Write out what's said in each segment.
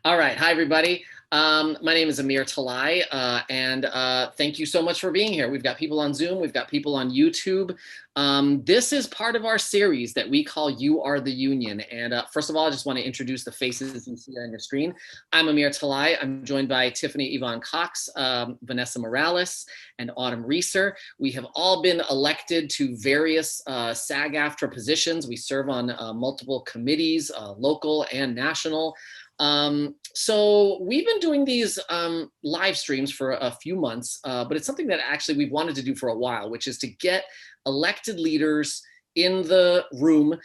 All right. Hi, everybody. My name is Amir Talai, and thank you so much for being here. We've got people on Zoom. We've got people on YouTube. This is part of our series that we call You Are the Union. And first of all, I just want to introduce the faces you see on your screen. I'm Amir Talai. I'm joined by Tiffany Yvonne Cox, Vanessa Morales, and Autumn Reeser. We have all been elected to various SAG-AFTRA positions. We serve on multiple committees, local and national. So we've been doing these live streams for a few months, but it's something that actually we've wanted to do for a while, which is to get elected leaders in the room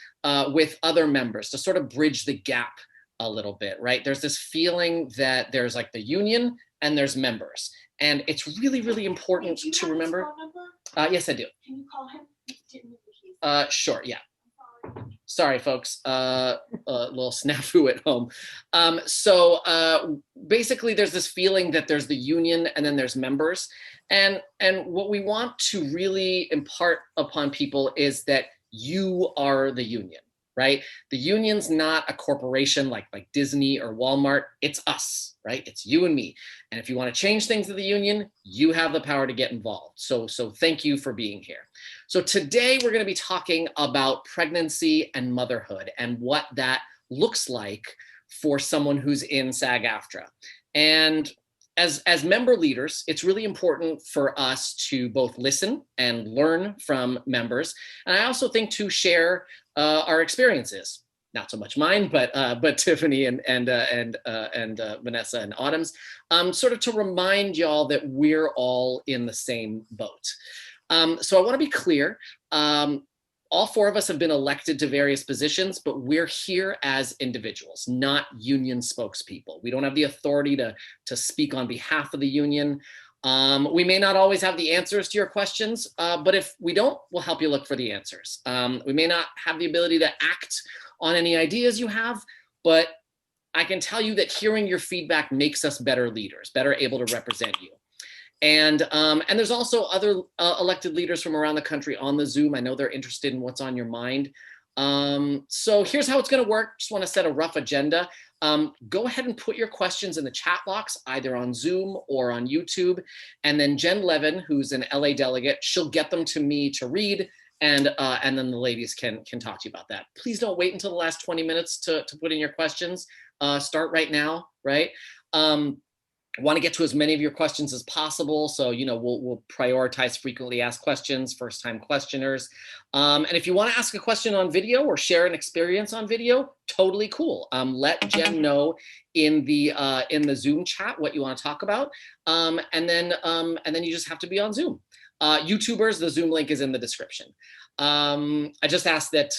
with other members to sort of bridge the gap a little bit, right? There's this feeling that there's like the union and there's members. And it's really, really important to remember. Yes, I do. Can you call him? Sure, yeah. Sorry, folks, a little snafu at home. So basically there's this feeling that there's the union and then there's members. And what we want to really impart upon people is that you are the union, right? The union's not a corporation like Disney or Walmart. It's us, right? It's you and me. And if you want to change things in the union, you have the power to get involved. So thank you for being here. So today we're going to be talking about pregnancy and motherhood and what that looks like for someone who's in SAG-AFTRA. And as member leaders, it's really important for us to both listen and learn from members. And I also think to share our experiences, not so much mine, but Tiffany and Vanessa and Autumn's, sort of to remind y'all that we're all in the same boat. So I want to be clear. All four of us have been elected to various positions, but we're here as individuals, not union spokespeople. We don't have the authority to speak on behalf of the union. We may not always have the answers to your questions, but if we don't, we'll help you look for the answers. We may not have the ability to act on any ideas you have, but I can tell you that hearing your feedback makes us better leaders, better able to represent you. And there's also other elected leaders from around the country on the Zoom. I know they're interested in what's on your mind. So here's how it's going to work. Just want to set a rough agenda. Go ahead and put your questions in the chat box, either on Zoom or on YouTube. And then Jen Levin, who's an LA delegate, she'll get them to me to read. And then the ladies can talk to you about that. Please don't wait until the last 20 minutes to put in your questions. Start right now, right? I want to get to as many of your questions as possible. So, we'll prioritize frequently asked questions, first time questioners. And if you want to ask a question on video or share an experience on video, totally cool. Let Jen know in the Zoom chat what you want to talk about. And then you just have to be on Zoom. YouTubers, the Zoom link is in the description. I just ask that,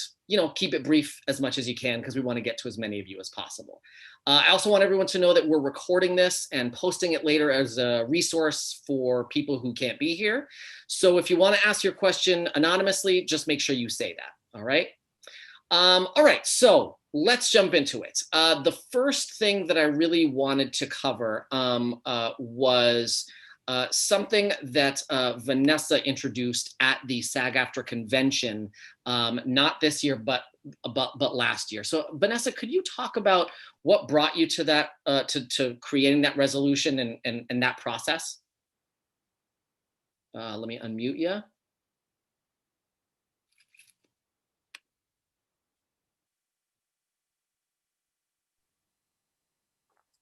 keep it brief as much as you can because we want to get to as many of you as possible. I also want everyone to know that we're recording this and posting it later as a resource for people who can't be here. So if you want to ask your question anonymously, just make sure you say that. All right. All right. So let's jump into it. The first thing that I really wanted to cover was something that Vanessa introduced at the SAG-AFTRA convention, not this year, but last year. So Vanessa, could you talk about what brought you to that, to creating that resolution and that process? Let me unmute you.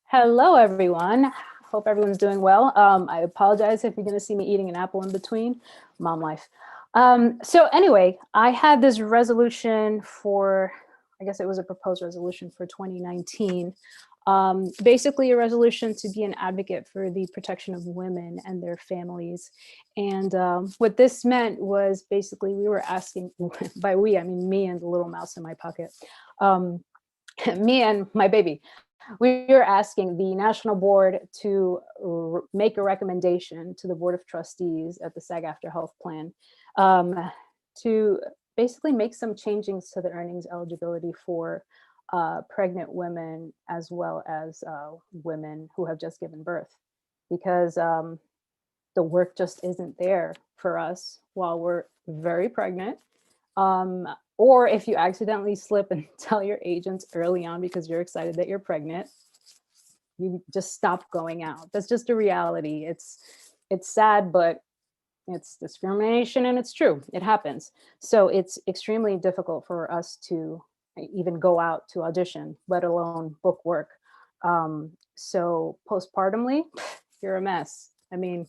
Hello, everyone. Hope everyone's doing well. I apologize if you're going to see me eating an apple in between. Mom life. So anyway, I had this resolution for, I guess it was a proposed resolution for 2019. Basically a resolution to be an advocate for the protection of women and their families. And what this meant was basically we were asking, by we, I mean me and the little mouse in my pocket, me and my baby. We were asking the national board to make a recommendation to the board of trustees at the SAG-AFTRA health plan to basically make some changes to the earnings eligibility for pregnant women as well as women who have just given birth, because the work just isn't there for us while we're very pregnant. Or if you accidentally slip and tell your agents early on because you're excited that you're pregnant, You just stop going out. That's just a reality. It's sad, but it's discrimination and it's true. It happens. So it's extremely difficult for us to even go out to audition, let alone book work. So postpartumly, you're a mess. I mean,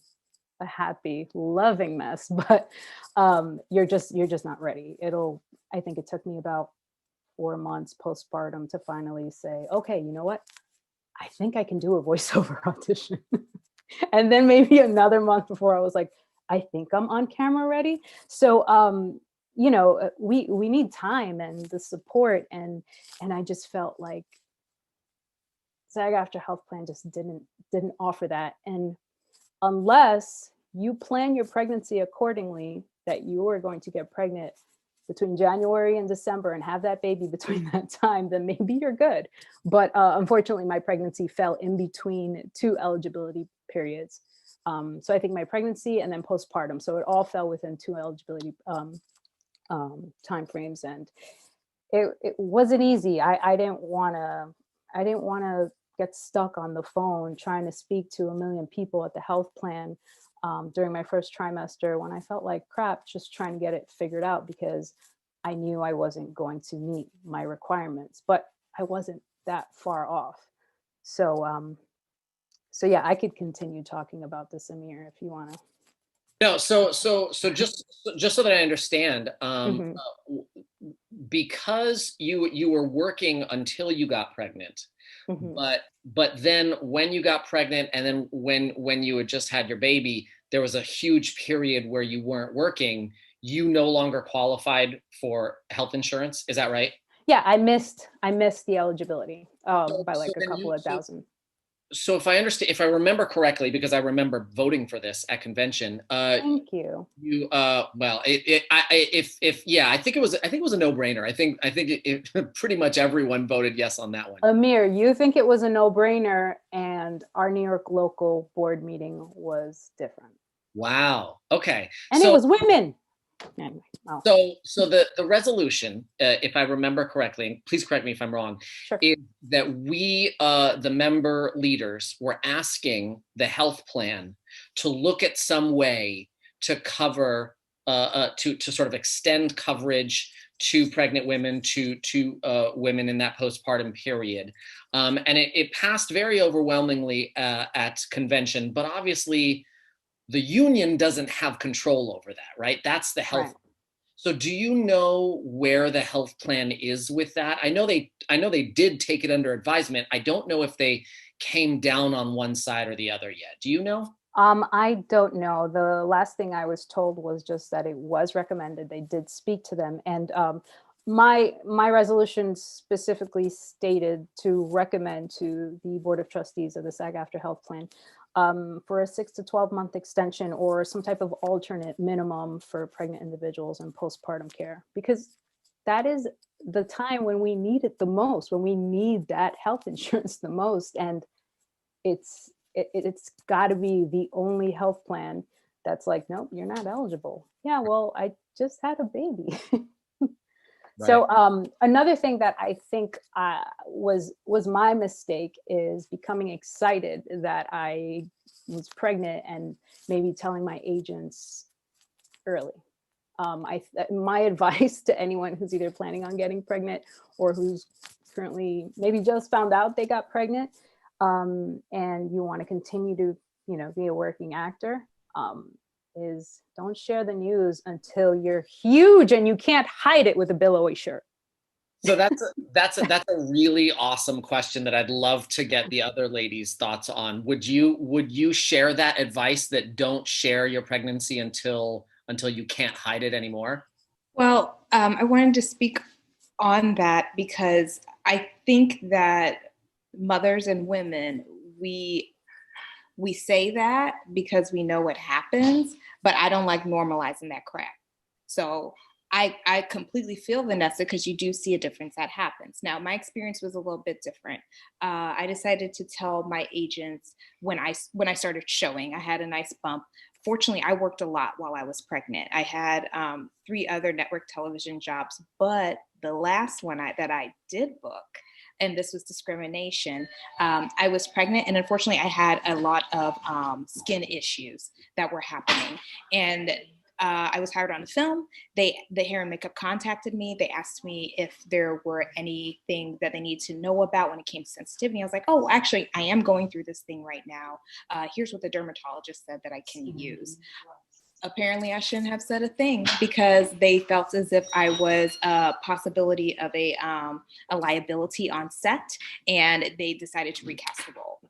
a happy, loving mess, but you're just not ready. I think it took me about 4 months postpartum to finally say, okay, you know what? I think I can do a voiceover audition. And then maybe another month before I was like, I think I'm on camera ready. So we need time and the support, and I just felt like SAG-AFTRA Health Plan just didn't offer that. And unless you plan your pregnancy accordingly, that you are going to get pregnant between January and December and have that baby between that time, then maybe you're good. But unfortunately, my pregnancy fell in between two eligibility periods. So I think my pregnancy and then postpartum. So it all fell within two eligibility timeframes, and it wasn't easy. I didn't want to get stuck on the phone trying to speak to a million people at the health plan during my first trimester, when I felt like crap just trying to get it figured out, because I knew I wasn't going to meet my requirements, but I wasn't that far off. So yeah, I could continue talking about this, Amir, if you want to. No, so just so that I understand, Mm-hmm. because you were working until you got pregnant, Mm-hmm. but then when you got pregnant, and then when you had just had your baby, there was a huge period where you weren't working. You no longer qualified for health insurance. Is that right? Yeah, I missed the eligibility So, by so like a then couple you of so thousand. so if I understand, if I remember correctly, because I remember voting for this at convention, Thank you. you well, if yeah, I think it was a no-brainer. I think it pretty much everyone voted yes on that one. Amir, you think it was a no-brainer, and our New York local board meeting was different. Wow. Okay. And it So was women. Anyway, oh, the resolution, if I remember correctly, and please correct me if I'm wrong, sure. is that we, the member leaders, were asking the health plan to look at some way to cover, to sort of extend coverage to pregnant women, to women in that postpartum period, and it passed very overwhelmingly at convention, but obviously the union doesn't have control over that, right? That's the health. Right. So do you know where the health plan is with that? I know they did take it under advisement. I don't know if they came down on one side or the other yet. Do you know? I don't know. The last thing I was told was just that it was recommended. They did speak to them, and my resolution specifically stated to recommend to the Board of Trustees of the SAG-AFTRA Health Plan for a 6 to 12 month extension or some type of alternate minimum for pregnant individuals and postpartum care, because that is the time when we need it the most, when we need that health insurance the most, and it's got to be the only health plan that's like, nope, you're not eligible. Yeah, well, I just had a baby. Right. So another thing that I think was my mistake is becoming excited that I was pregnant and maybe telling my agents early. My advice to anyone who's either planning on getting pregnant or who's currently maybe just found out they got pregnant, and you want to continue to be a working actor, is don't share the news until you're huge and you can't hide it with a billowy shirt. So that's a really awesome question that I'd love to get the other ladies' thoughts on. Would you share that advice, that don't share your pregnancy until you can't hide it anymore? Well, I wanted to speak on that because I think that mothers and women, we say that because we know what happens, but I don't like normalizing that crap. So I completely feel Vanessa, because you do see a difference that happens. Now, my experience was a little bit different. I decided to tell my agents when I started showing. I had a nice bump. Fortunately, I worked a lot while I was pregnant. I had 3 other network television jobs, but the last one that I did book, and this was discrimination. I was pregnant, and unfortunately I had a lot of skin issues that were happening. And I was hired on a film. The hair and makeup contacted me. They asked me if there were anything that they need to know about when it came to sensitivity. I was like, oh, actually, I am going through this thing right now. Here's what the dermatologist said that I can use. Apparently, I shouldn't have said a thing because they felt as if I was a possibility of a liability on set, and they decided to recast the role.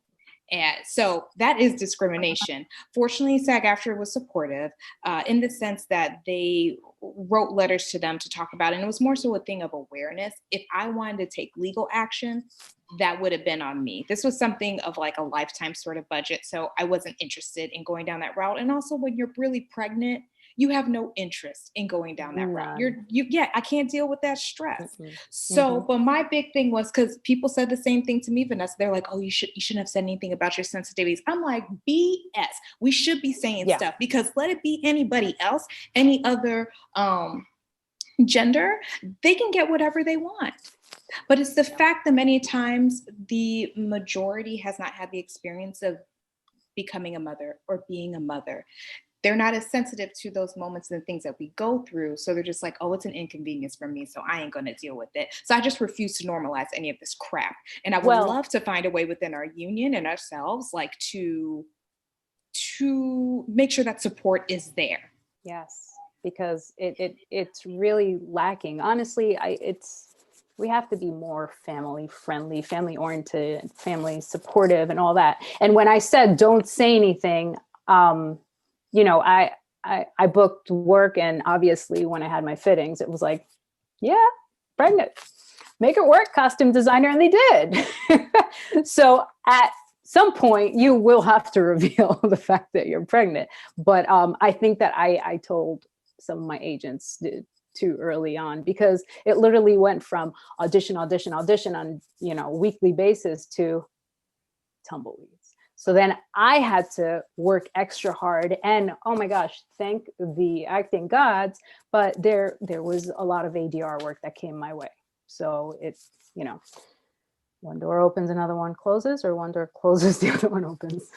And so that is discrimination. Fortunately, SAG-AFTRA was supportive in the sense that they wrote letters to them to talk about it. And it was more so a thing of awareness. If I wanted to take legal action, that would have been on me. This was something of like a lifetime sort of budget. So I wasn't interested in going down that route. And also when you're really pregnant, you have no interest in going down that route. I can't deal with that stress. So, but my big thing was, because people said the same thing to me, Vanessa. They're like, oh, you shouldn't have said anything about your sensitivities. I'm like, BS. We should be saying stuff, because let it be anybody else, any other gender, they can get whatever they want. But it's the fact that many times the majority has not had the experience of becoming a mother or being a mother. They're not as sensitive to those moments and things that we go through. So they're just like, oh, it's an inconvenience for me, so I ain't going to deal with it. So I just refuse to normalize any of this crap. And I would love to find a way within our union and ourselves, like to make sure that support is there. Yes, because it's really lacking. Honestly, we have to be more family friendly, family oriented, family supportive, and all that. And when I said don't say anything, you know, I booked work, and obviously when I had my fittings, it was like, yeah, pregnant, make it work, costume designer, and they did. So at some point you will have to reveal the fact that you're pregnant. But I think that I told some of my agents too early on, because it literally went from audition on, you know, weekly basis to tumbleweeds. So then I had to work extra hard, and oh my gosh, thank the acting gods, but there was a lot of ADR work that came my way. So it's, you know, one door opens, another one closes, or one door closes, the other one opens.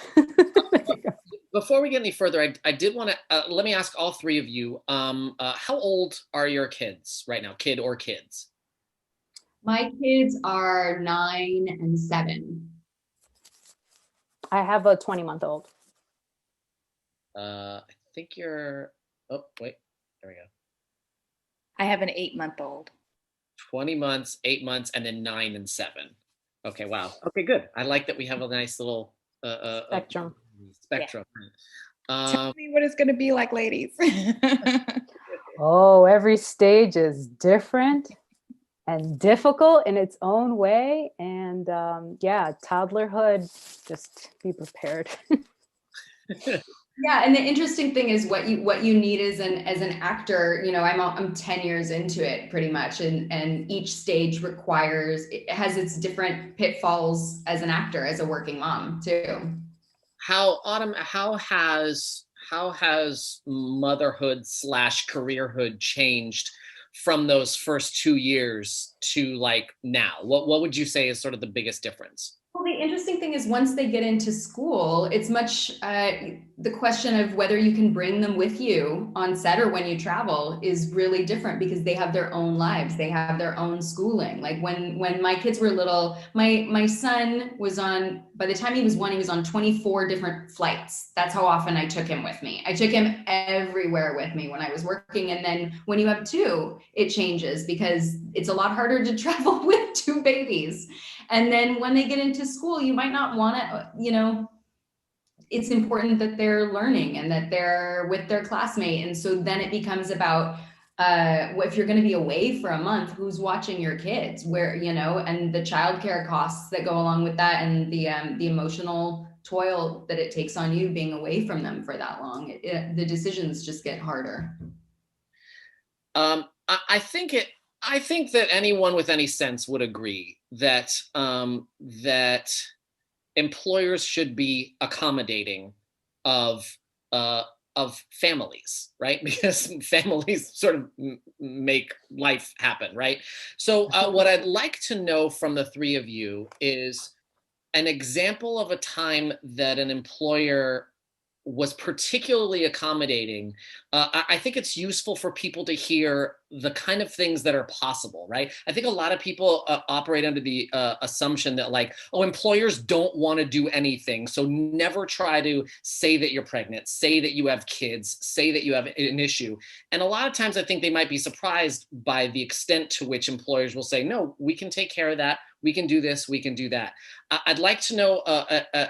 Before we get any further, I did want to, let me ask all three of you, how old are your kids right now, kid or kids? My kids are 9 and 7. I have a 20-month-old. I think you're, oh, wait, there we go. I have an 8-month-old. 20 months, 8 months, and then 9 and 7. Okay, wow. Okay, good. I like that we have a nice little Spectrum. Spectrum. Tell me what it's going to be like, ladies. Oh, every stage is different and difficult in its own way. And yeah, toddlerhood, just be prepared. Yeah, and the interesting thing is what you need as an actor. You know, I'm 10 years into it pretty much, and each stage it has its different pitfalls as an actor, as a working mom too. Autumn, how has motherhood / careerhood changed from those first 2 years to like now? What would you say is sort of the biggest difference? Well, the interesting thing is once they get into school, it's much the question of whether you can bring them with you on set or when you travel is really different, because they have their own lives. They have their own schooling. Like when my kids were little, my son was on, by the time he was 1, he was on 24 different flights. That's how often I took him with me. I took him everywhere with me when I was working. And then when you have 2, it changes, because it's a lot harder to travel with 2 babies. And then when they get into school, you might not want to, you know, it's important that they're learning and that they're with their classmate. And so then it becomes about, if you're going to be away for a month, who's watching your kids, where, you know, and the childcare costs that go along with that, and the emotional toil that it takes on you being away from them for that long. The decisions just get harder. I think that anyone with any sense would agree that that employers should be accommodating of of families, right? Because families sort of make life happen, right? So what I'd like to know from the three of you is an example of a time that an employer was particularly accommodating. I think it's useful for people to hear the kind of things that are possible, right? I think a lot of people operate under the assumption that like, oh, employers don't want to do anything. So never try to say that you're pregnant, say that you have kids, say that you have an issue. And a lot of times I think they might be surprised by the extent to which employers will say, no, we can take care of that. We can do this, we can do that. I'd like to know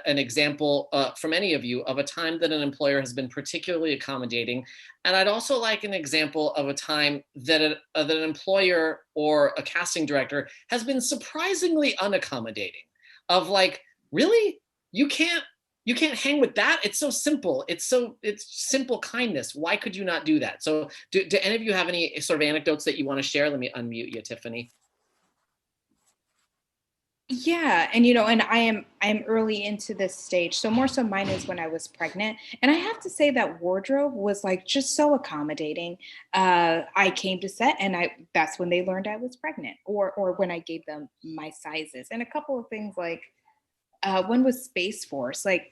an example from any of you of a time that an employer has been particularly accommodating. And I'd also like an example of a time that an employer or a casting director has been surprisingly unaccommodating. Of like, really? You can't hang with that? It's so simple. It's simple kindness. Why could you not do that? So do any of you have any sort of anecdotes that you want to share? Let me unmute you, Tiffany. Yeah, and and I'm early into this stage. So more so mine is when I was pregnant. And I have to say that wardrobe was like just so accommodating. I came to set and that's when they learned I was pregnant or when I gave them my sizes. And a couple of things like one was Space Force. Like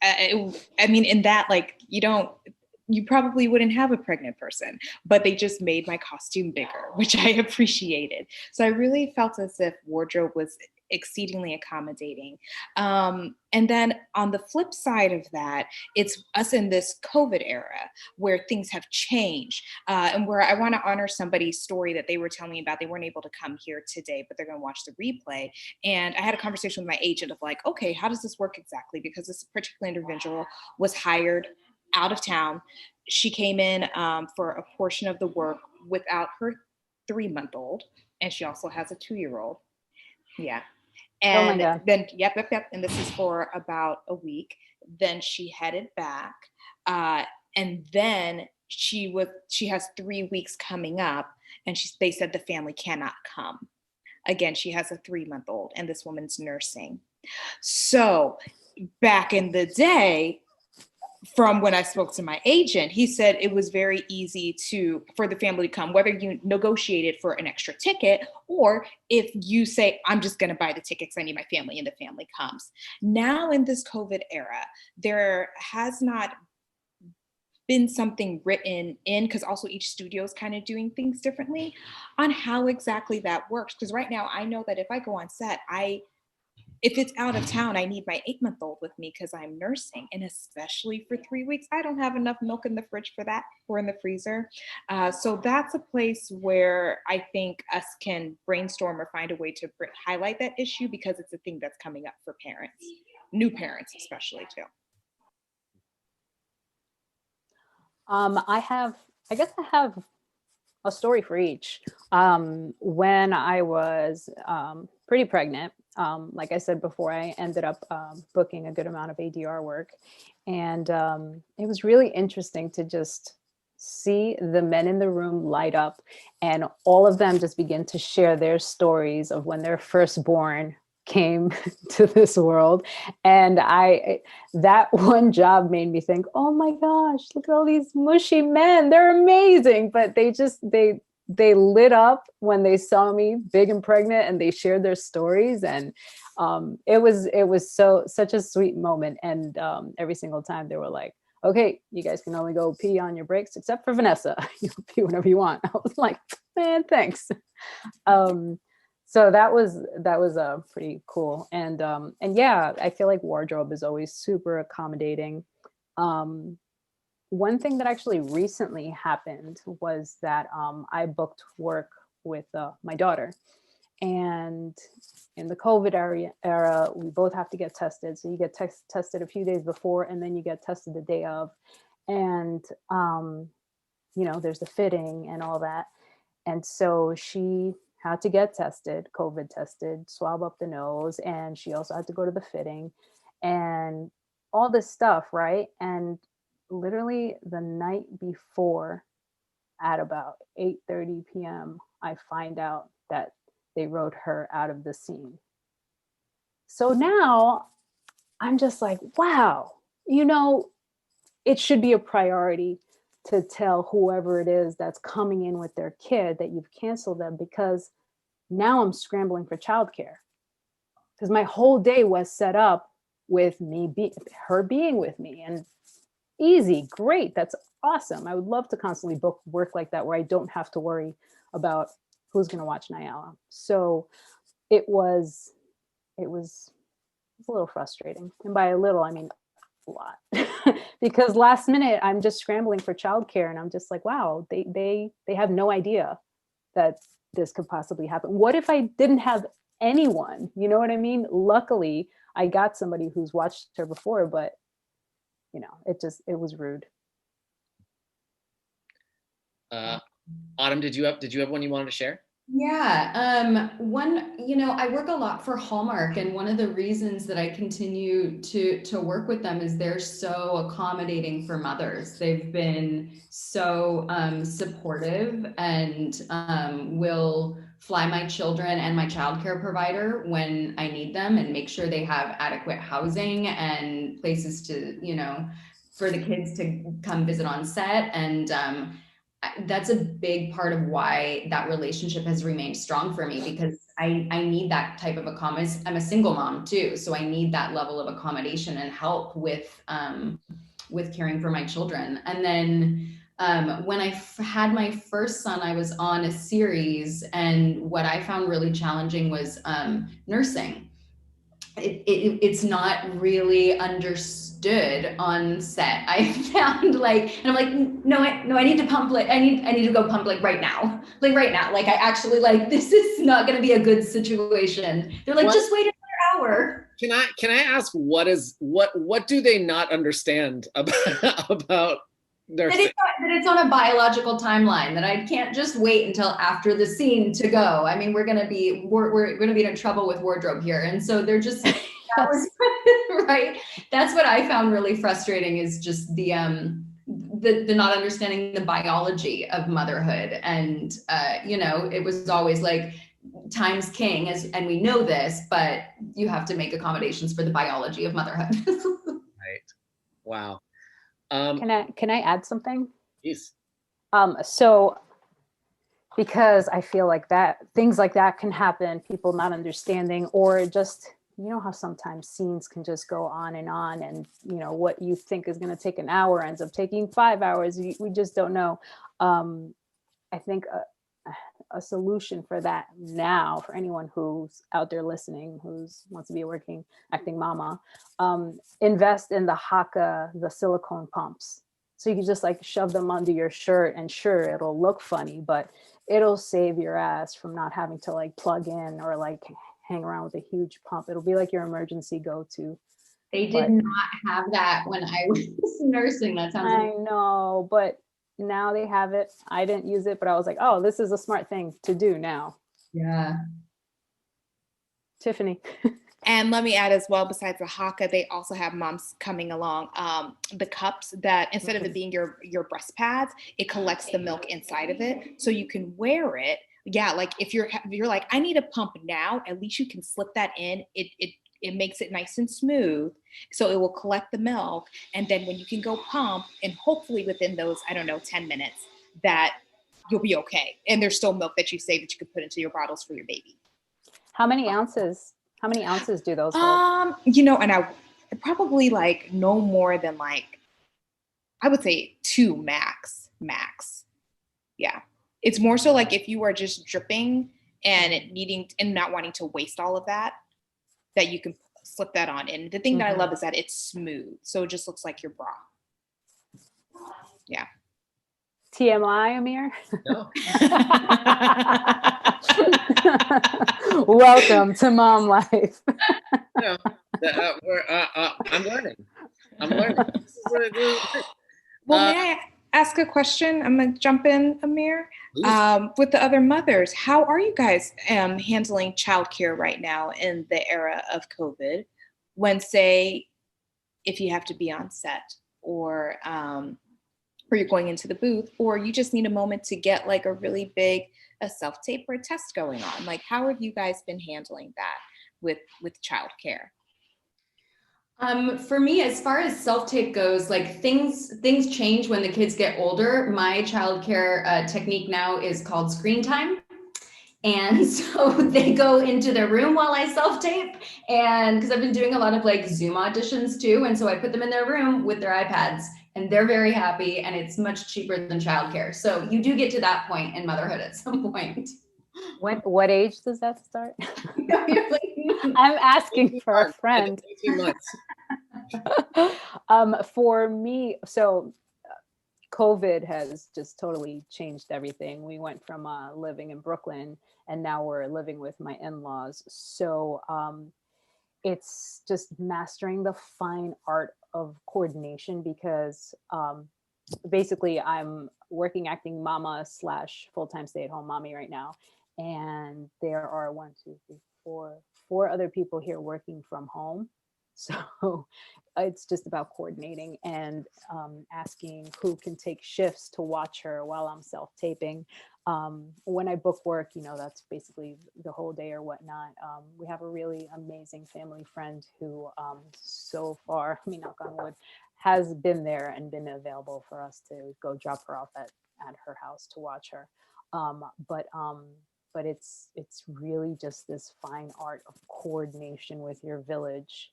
I mean in that like you probably wouldn't have a pregnant person, but they just made my costume bigger, which I appreciated. So I really felt as if wardrobe was exceedingly accommodating. And then on the flip side of that, it's us in this COVID era where things have changed and where I want to honor somebody's story that they were telling me about. They weren't able to come here today, but they're going to watch the replay. And I had a conversation with my agent of like, okay, how does this work exactly? Because this particular individual was hired out of town. She came in for a portion of the work without her 3-month-old, and she also has a 2-year-old. Yeah. Oh my And God. then, yep. And this is for about a week. Then she headed back. And then she has 3 weeks coming up, and they said the family cannot come. Again, she has a 3-month-old, and this woman's nursing. So back in the day, from when I spoke to my agent, he said it was very easy for the family to come, whether you negotiated for an extra ticket or if you say, I'm just going to buy the tickets, I need my family, and the family comes. Now in this COVID era, there has not been something written in, because also each studio is kind of doing things differently, on how exactly that works. Because right now I know that if I go on set, if it's out of town, I need my 8-month-old with me because I'm nursing. And especially for 3 weeks, I don't have enough milk in the fridge for that or in the freezer. So that's a place where I think us can brainstorm or find a way to highlight that issue, because it's a thing that's coming up for parents, new parents especially too. I guess I have a story for each. When I was pretty pregnant, like I said before, I ended up booking a good amount of ADR work. And it was really interesting to just see the men in the room light up, and all of them just begin to share their stories of when their firstborn came to this world. And that one job made me think, oh my gosh, look at all these mushy men, they're amazing. But they lit up when they saw me big and pregnant, and they shared their stories. And it was such a sweet moment. And every single time they were like, okay, you guys can only go pee on your breaks except for Vanessa. You can pee whenever you want. I was like, man, thanks. So that was pretty cool. And yeah, I feel like wardrobe is always super accommodating. One thing that actually recently happened was that I booked work with my daughter. And in the COVID era, we both have to get tested. So you get tested a few days before, and then you get tested the day of. And, there's the fitting and all that. And so she had to get tested, COVID tested, swab up the nose, and she also had to go to the fitting and all this stuff, right? And literally the night before, at about 8:30 p.m., I find out that they wrote her out of the scene. So now I'm just like, wow, it should be a priority to tell whoever it is that's coming in with their kid that you've canceled them, because now I'm scrambling for childcare. Because my whole day was set up with her being with me, and easy, great, that's awesome. I would love to constantly book work like that where I don't have to worry about who's going to watch Nyala. So it was a little frustrating, and by a little I mean a lot, because last minute I'm just scrambling for childcare, and I'm just like, wow, they have no idea that this could possibly happen. What if I didn't have anyone? You know what I mean? Luckily, I got somebody who's watched her before, but it was rude. Autumn, did you have one you wanted to share? Yeah. I work a lot for Hallmark, and one of the reasons that I continue to work with them is they're so accommodating for mothers. They've been so supportive, and will fly my children and my childcare provider when I need them, and make sure they have adequate housing and places to, for the kids to come visit on set. And that's a big part of why that relationship has remained strong for me, because I need that type of accommodation. I'm a single mom too, so I need that level of accommodation and help with caring for my children. And then when I had my first son, I was on a series, and what I found really challenging was nursing. It's not really understood on set. I found and I'm like, no, I need to pump, I need to go pump right now. Like I actually this is not going to be a good situation. They're like, just wait another hour. Can I ask what do they not understand about nursing? That it's on a biological timeline, that I can't just wait until after the scene to go. I mean, we're gonna be in trouble with wardrobe here. And so they're just right. That's what I found really frustrating, is just the not understanding the biology of motherhood. And it was always like, time's king, and we know this, but you have to make accommodations for the biology of motherhood. Right. Wow. Can I add something? Yes. So because I feel like things like that can happen, people not understanding, or just, how sometimes scenes can just go on, and what you think is going to take an hour ends up taking 5 hours. We just don't know. I think a solution for that now, for anyone who's out there listening, wants to be a working acting mama, invest in the silicone pumps. So you can just shove them under your shirt, and sure, it'll look funny, but it'll save your ass from not having to plug in or hang around with a huge pump. It'll be like your emergency go-to. They did not have that when I was nursing. That sounds I know, but now they have it. I didn't use it, but I was like, oh, this is a smart thing to do now. Yeah. Tiffany. And let me add as well, besides the haka, they also have moms coming along. The cups that, instead of it being your breast pads, it collects the milk inside of it, so you can wear it. Yeah, if you're like, I need a pump now, at least you can slip that in. It makes it nice and smooth, so it will collect the milk, and then when you can go pump, and hopefully within those 10 minutes, that you'll be okay. And there's still milk that you save that you could put into your bottles for your baby. How many ounces do those hold? And I probably no more than I would say 2 max. Yeah. It's more so if you are just dripping and not wanting to waste all of that you can slip that on. And the thing that I love is that it's smooth. So it just looks like your bra. Yeah. TMI, Amir? No. Welcome to mom life. I'm learning. Well, may I ask a question? I'm going to jump in, Amir. Please. With the other mothers, how are you guys handling childcare right now in the era of COVID? When, say, if you have to be on set, or you're going into the booth, or you just need a moment to get a really big self-tape or a test going on. How have you guys been handling that with childcare? For me, as far as self-tape goes, like things change when the kids get older. My childcare technique now is called screen time. And so they go into their room while I self-tape. And because I've been doing a lot of like Zoom auditions too. And so I put them in their room with their iPads and they're very happy and it's much cheaper than childcare. So you do get to that point in motherhood at some point. What age does that start? You're like, I'm asking for a friend. 18 months. For me, so COVID has just totally changed everything. We went from living in Brooklyn and now we're living with my in-laws. So it's just mastering the fine art of coordination because basically I'm working acting mama / full-time stay-at-home mommy right now. And there are 4 other people here working from home. So it's just about coordinating and asking who can take shifts to watch her while I'm self-taping. When I book work, that's basically the whole day or whatnot. We have a really amazing family friend who so far, I mean, knock on wood, has been there and been available for us to go drop her off at her house to watch her. But it's really just this fine art of coordination with your village.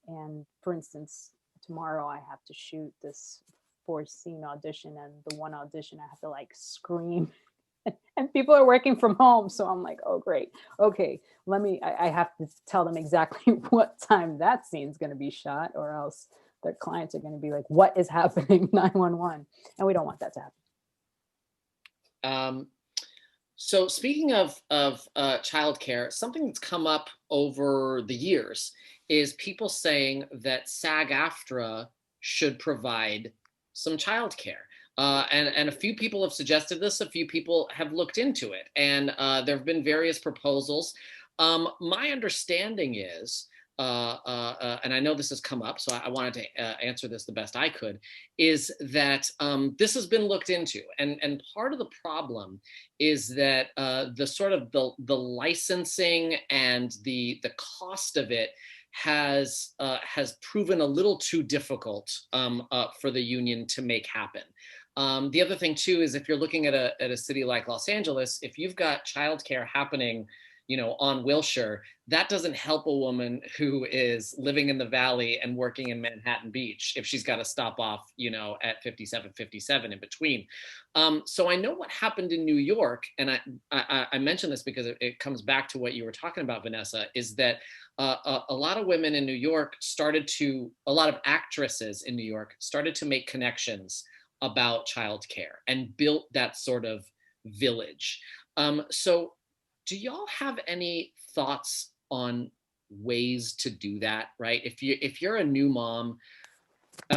And for instance, tomorrow I have to shoot this 4 scene audition, and the one audition I have to like scream and people are working from home. So I'm like, oh, great. Okay, I have to tell them exactly what time that scene's going to be shot, or else their clients are going to be like, what is happening? 911. And we don't want that to happen. So speaking of childcare, something that's come up over the years is people saying that SAG-AFTRA should provide some childcare. And a few people have suggested this, a few people have looked into it, and there have been various proposals. My understanding is, and I know this has come up, so I wanted to answer this the best I could, is that this has been looked into, and part of the problem is that the sort of the licensing and the cost of it has proven a little too difficult for the union to make happen. The other thing too is if you're looking at a city like Los Angeles, if you've got childcare happening, on Wilshire, that doesn't help a woman who is living in the Valley and working in Manhattan Beach if she's got to stop off, at 57 in between. So I know what happened in New York, and I mention this because it comes back to what you were talking about, Vanessa, is that a lot of women in New York a lot of actresses in New York started to make connections about childcare and built that sort of village. So do y'all have any thoughts on ways to do that, right? If you're a new mom,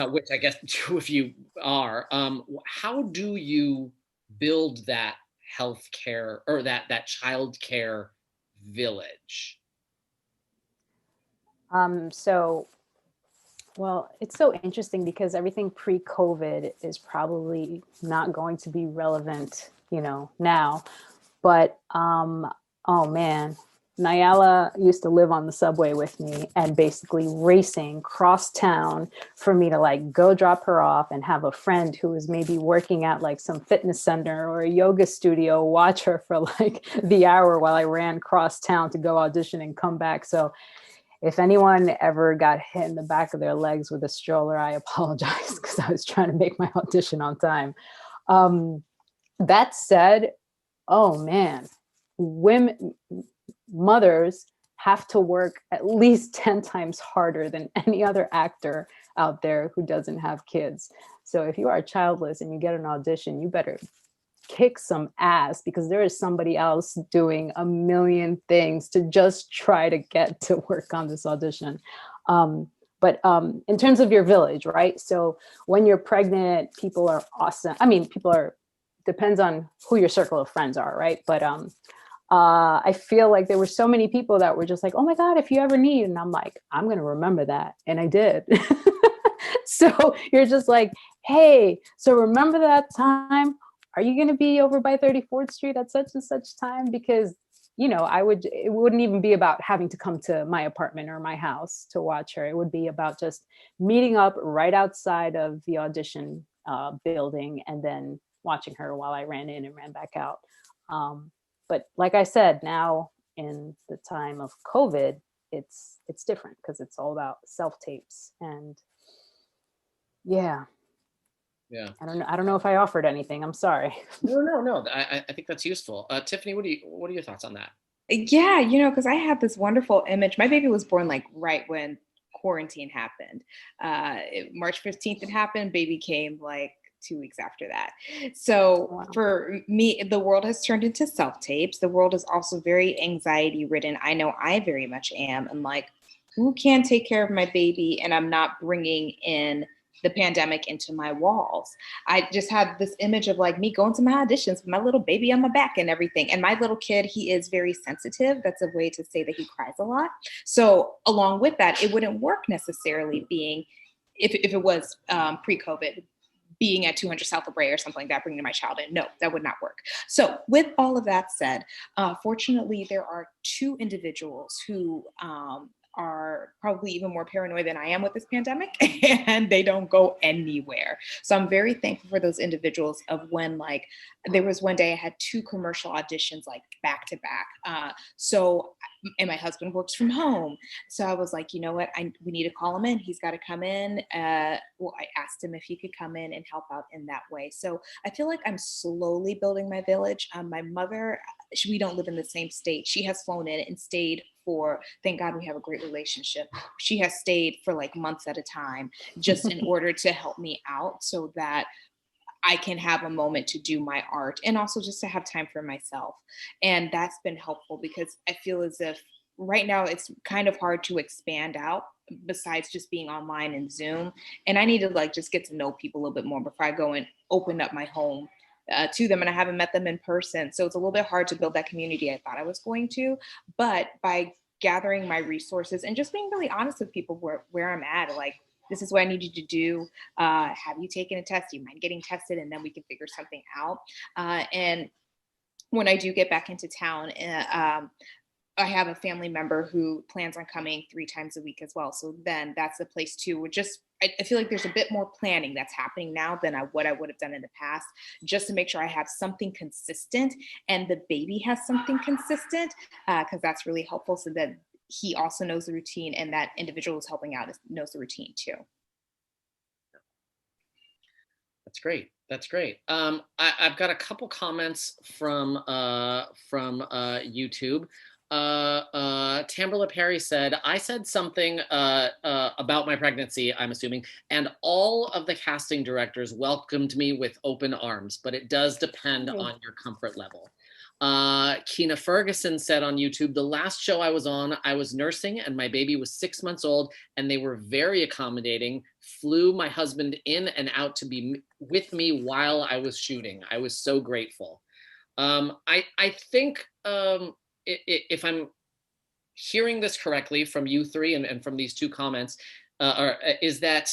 which I guess two of you are, how do you build that healthcare or that childcare village? Well, it's so interesting because everything pre-COVID is probably not going to be relevant, now. But, oh man, Nyala used to live on the subway with me and basically racing cross town for me to like go drop her off and have a friend who was maybe working at like some fitness center or a yoga studio watch her for like the hour while I ran cross town to go audition and come back. So if anyone ever got hit in the back of their legs with a stroller, I apologize because I was trying to make my audition on time. That said, oh man, mothers have to work at least 10 times harder than any other actor out there who doesn't have kids. So if you are childless and you get an audition, you better kick some ass because there is somebody else doing a million things to just try to get to work on this audition. But in terms of your village, right? So when you're pregnant, people are awesome. I mean, depends on who your circle of friends are, right? But I feel like there were so many people that were just like, oh my God, if you ever need, and I'm like, I'm going to remember that. And I did. So you're just like, hey, so remember that time? Are you going to be over by 34th Street at such and such time? Because it wouldn't even be about having to come to my apartment or my house to watch her. It would be about just meeting up right outside of the audition building and then watching her while I ran in and ran back out. But like I said, now in the time of COVID, it's different because it's all about self-tapes. And yeah. I don't know if I offered anything. I'm sorry. No. I think that's useful. Tiffany, what are your thoughts on that? Yeah, because I have this wonderful image. My baby was born like right when quarantine happened. March 15th it happened. Baby came like 2 weeks after that. So Wow. for me, the world has turned into self-tapes. The world is also very anxiety ridden. I know I very much am. And like, who can take care of my baby? And I'm not bringing in the pandemic into my walls. I just had this image of like me going to my auditions with my little baby on my back and everything. And my little kid, he is very sensitive. That's a way to say that he cries a lot. So along with that, it wouldn't work necessarily being, if it was pre-COVID, being at 200 South La Brea or something like that, bringing my child in. No, that would not work. So with all of that said, fortunately, there are 2 individuals who are probably even more paranoid than I am with this pandemic, and they don't go anywhere. So I'm very thankful for those individuals of when, like, there was one day I had 2 commercial auditions, like back to back. And my husband works from home. So I was like, you know what, we need to call him in. He's got to come in. I asked him if he could come in and help out in that way. So I feel like I'm slowly building my village. My mother, we don't live in the same state. She has flown in and stayed for, thank God we have a great relationship. She has stayed for like months at a time just in order to help me out so that I can have a moment to do my art and also just to have time for myself. And that's been helpful because I feel as if right now it's kind of hard to expand out besides just being online and Zoom. And I need to like just get to know people a little bit more before I go and open up my home to them. And I haven't met them in person. So it's a little bit hard to build that community I thought I was going to. But by gathering my resources and just being really honest with people where I'm at, like, this is what I need you to do. Have you taken a test? Do you mind getting tested? And then we can figure something out. And when I do get back into town, I have a family member who plans on coming 3 times a week as well. So then that's the place too. We're just, I feel like there's a bit more planning that's happening now than what I would have done in the past, just to make sure I have something consistent and the baby has something consistent, because that's really helpful so that he also knows the routine and that individual who's helping out knows the routine too. That's great. That's great. I've got a couple comments from YouTube. Tamberla Perry said, I said something about my pregnancy, I'm assuming, and all of the casting directors welcomed me with open arms, but it does depend on your comfort level. Keena Ferguson said on YouTube, the last show I was on, I was nursing and my baby was 6 months old and they were very accommodating, flew my husband in and out to be with me while I was shooting. I was so grateful. I think if I'm hearing this correctly from you 3 and from these 2 comments, is that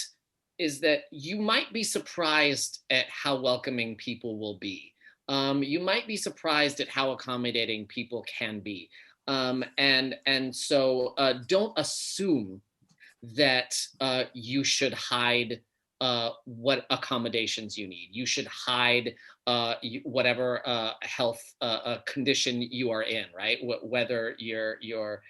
you might be surprised at how welcoming people will be. You might be surprised at how accommodating people can be. And so don't assume that you should hide what accommodations you need. You should hide whatever health condition you are in, right? Whether you're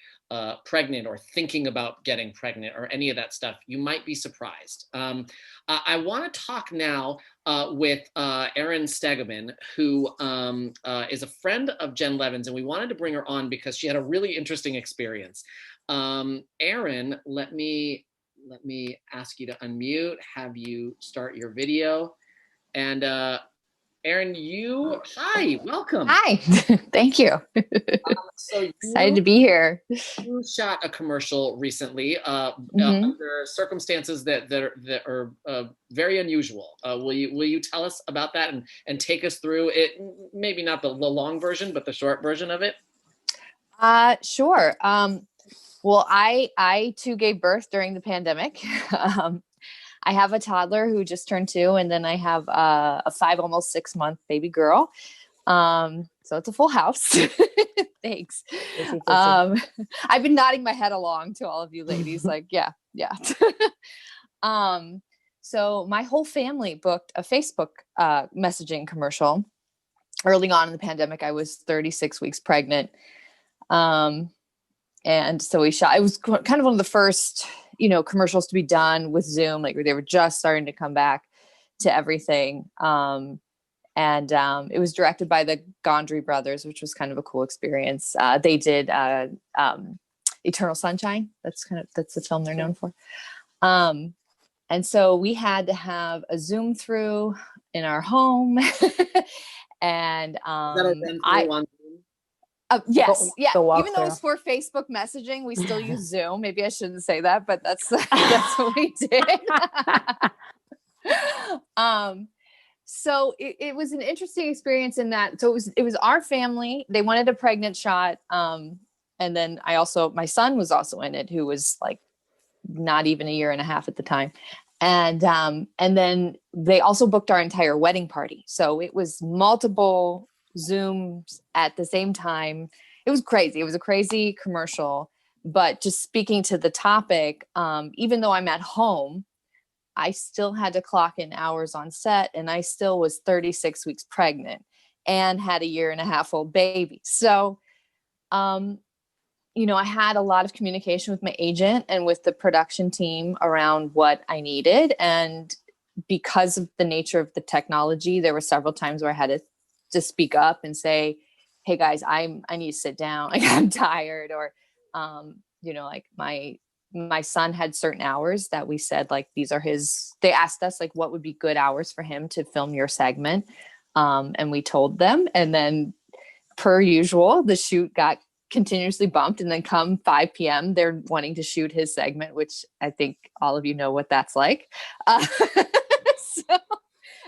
pregnant or thinking about getting pregnant or any of that stuff, you might be surprised. I want to talk now with Erin Stegeman, who is a friend of Jen Levin's, and we wanted to bring her on because she had a really interesting experience. Erin, let me ask you to unmute, have you start your video. And Erin, hi, welcome. Hi, thank you. So excited to be here. You shot a commercial recently under circumstances that are very unusual. Will you tell us about that and take us through it? Maybe not the long version, but the short version of it. Sure. Well, I too gave birth during the pandemic. I have a toddler who just turned 2, and then I have a 5, almost 6 month baby girl. So it's a full house. Thanks. Busy. I've been nodding my head along to all of you ladies, like, yeah. So my whole family booked a Facebook messaging commercial early on in the pandemic. I was 36 weeks pregnant. And so we shot, it was kind of one of the first, commercials to be done with Zoom. Like they were just starting to come back to everything. And it was directed by the Gondry brothers, which was kind of a cool experience. They did Eternal Sunshine. That's the film they're known for. And so we had to have a Zoom through in our home. And yes, yeah. Even though it's for Facebook messaging, we still use Zoom. Maybe I shouldn't say that, but that's what we did. So it was an interesting experience in that. So it was our family. They wanted a pregnant shot. And then my son was also in it, who was like not even a year and a half at the time. And then they also booked our entire wedding party. So it was multiple Zooms at the same time. It was crazy. It was a crazy commercial, but just speaking to the topic, even though I'm at home, I still had to clock in hours on set, and I still was 36 weeks pregnant and had a year and a half old baby. So, I had a lot of communication with my agent and with the production team around what I needed. And because of the nature of the technology, there were several times where I had to speak up and say, hey guys, I need to sit down. Like I'm tired. Or, like my son had certain hours that we said, like, they asked us like, what would be good hours for him to film your segment. And we told them, and then per usual, the shoot got continuously bumped. And then come 5 p.m., they're wanting to shoot his segment, which I think all of you know what that's like.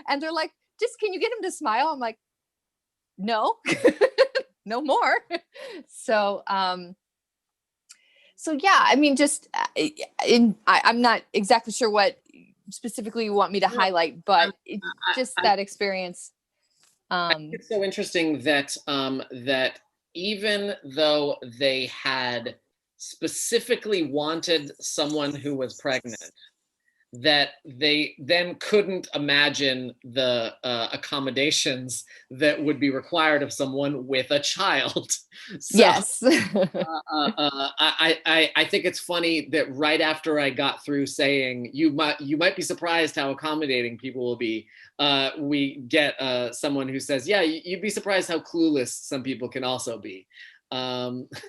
And they're like, just, can you get him to smile? I'm like, no, no more. So yeah, I mean, just I'm not exactly sure what specifically you want me to highlight, but that experience. It's so interesting that that even though they had specifically wanted someone who was pregnant, that they then couldn't imagine the accommodations that would be required of someone with a child. So, yes. I think it's funny that right after I got through saying you might be surprised how accommodating people will be, we get someone who says, yeah, you'd be surprised how clueless some people can also be.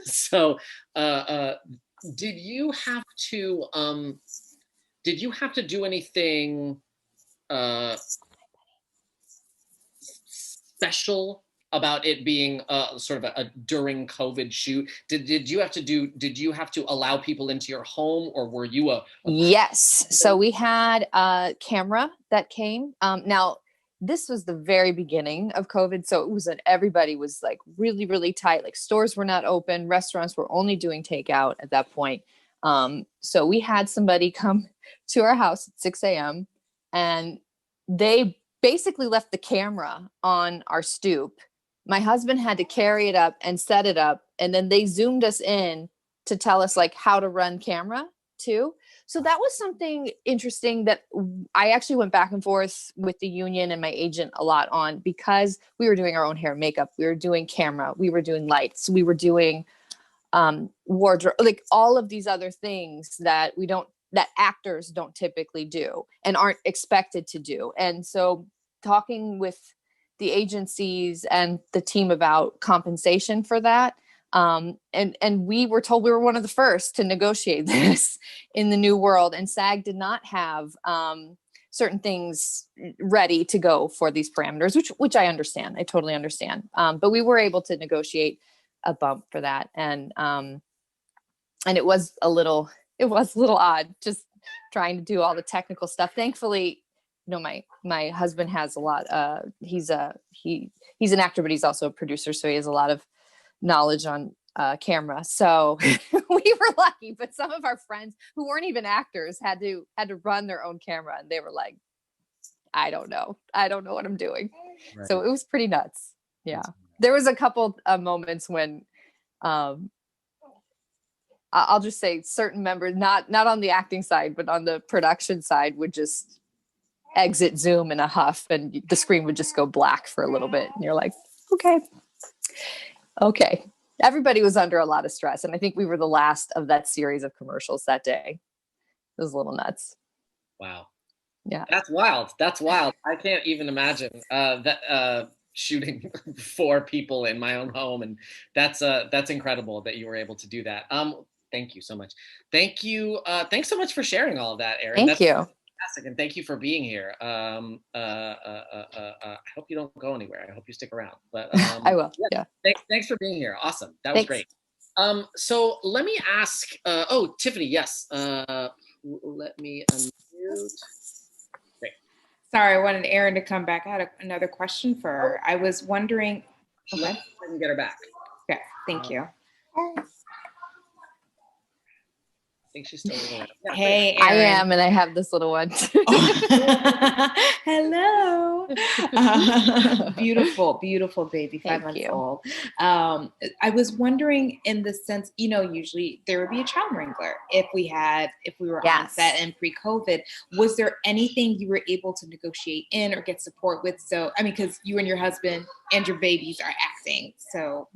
So did you have to do anything special about it being sort of a during COVID shoot? Did you have to allow people into your home, or were you a Yes. So we had a camera that came. Now, this was the very beginning of COVID. So it was everybody was like really, really tight. Like stores were not open. Restaurants were only doing takeout at that point. So we had somebody come to our house at 6 a.m. and they basically left the camera on our stoop. My husband had to carry it up and set it up. And then they Zoomed us in to tell us like how to run camera too. So that was something interesting that I actually went back and forth with the union and my agent a lot on, because we were doing our own hair and makeup. We were doing camera. We were doing lights. We were doing wardrobe, like all of these other things that actors don't typically do and aren't expected to do. And so talking with the agencies and the team about compensation for that. And we were told we were one of the first to negotiate this in the new world. And SAG did not have certain things ready to go for these parameters, which I understand. I totally understand. But we were able to negotiate a bump for that. And it was a little odd just trying to do all the technical stuff. Thankfully, my husband has a lot, he's an actor, but he's also a producer. So he has a lot of knowledge on camera. So we were lucky, but some of our friends who weren't even actors had to run their own camera, and they were like, I don't know what I'm doing. Right. So it was pretty nuts. Yeah. There was a couple of moments when I'll just say certain members, not on the acting side, but on the production side, would just exit Zoom in a huff, and the screen would just go black for a little bit. And you're like, okay. Everybody was under a lot of stress. And I think we were the last of that series of commercials that day. It was a little nuts. Wow. Yeah. That's wild. That's wild. I can't even imagine that shooting 4 people in my own home. And that's incredible that you were able to do that. Thank you so much. Thank you. Thanks so much for sharing all of that, Erin. Thank you. Fantastic. And thank you for being here. I hope you don't go anywhere. I hope you stick around. But I will. Yeah. Thanks for being here. Awesome. That was great. So let me ask. Tiffany. Yes. Let me unmute. Great. Sorry, I wanted Erin to come back. I had another question for her. I was wondering. Okay. I can get her back. Okay. Thank you. I think she's still around. Yeah, hey, Erin. I am, and I have this little one. Hello. Beautiful, beautiful baby, 5 months old. I was wondering, in the sense, usually there would be a child wrangler if we were on set and pre-COVID. Was there anything you were able to negotiate in or get support with? So, because you and your husband and your babies are acting. So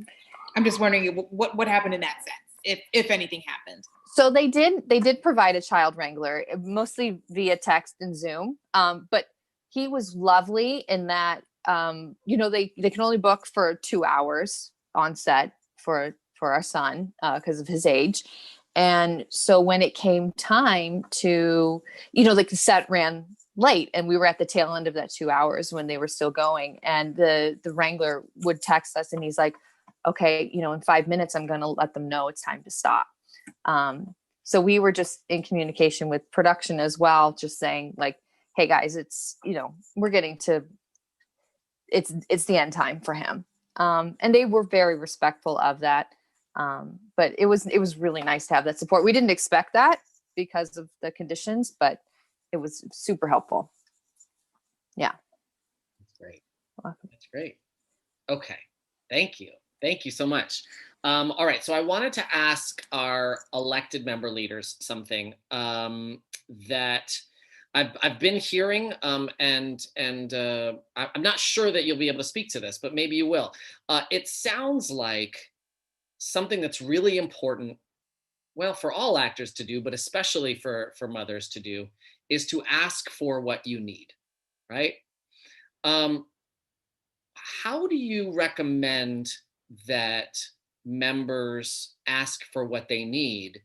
I'm just wondering what happened in that sense, if anything happened. So they did provide a child wrangler, mostly via text and Zoom. But he was lovely in that, they can only book for 2 hours on set for our son because of his age. And so when it came time to, the set ran late, and we were at the tail end of that 2 hours when they were still going. And the wrangler would text us, and he's like, okay, in 5 minutes, I'm going to let them know it's time to stop. So we were just in communication with production as well, just saying like, hey guys, it's, we're getting to, it's the end time for him. And they were very respectful of that. But it was really nice to have that support. We didn't expect that because of the conditions, but it was super helpful. Yeah. That's great. That's great. Okay. Thank you. Thank you so much. All right, so I wanted to ask our elected member leaders something that I've been hearing, and I'm not sure that you'll be able to speak to this, but maybe you will. It sounds like something that's really important, well, for all actors to do, but especially for mothers to do, is to ask for what you need, right? How do you recommend that members ask for what they need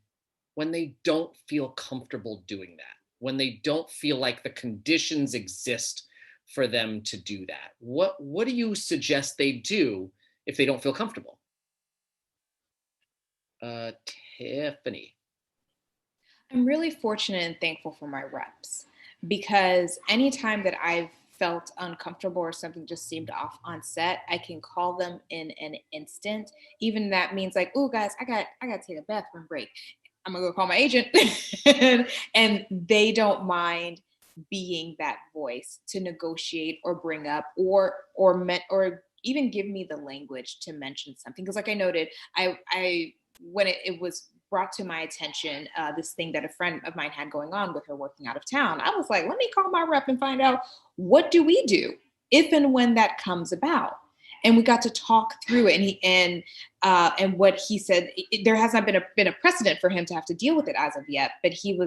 when they don't feel comfortable doing that, when they don't feel like the conditions exist for them to do that? What do you suggest they do if they don't feel comfortable? Tiffany. I'm really fortunate and thankful for my reps, because anytime that I've felt uncomfortable or something just seemed off on set, I can call them in an instant. Even that means like, oh guys, I got to take a bathroom break. I'm gonna go call my agent. And they don't mind being that voice to negotiate or bring up or even give me the language to mention something. Because like I noted, I when it was brought to my attention, this thing that a friend of mine had going on with her working out of town, I was like, let me call my rep and find out, what do we do if and when that comes about? And we got to talk through it. And what he said, there has not been a precedent for him to have to deal with it as of yet. But he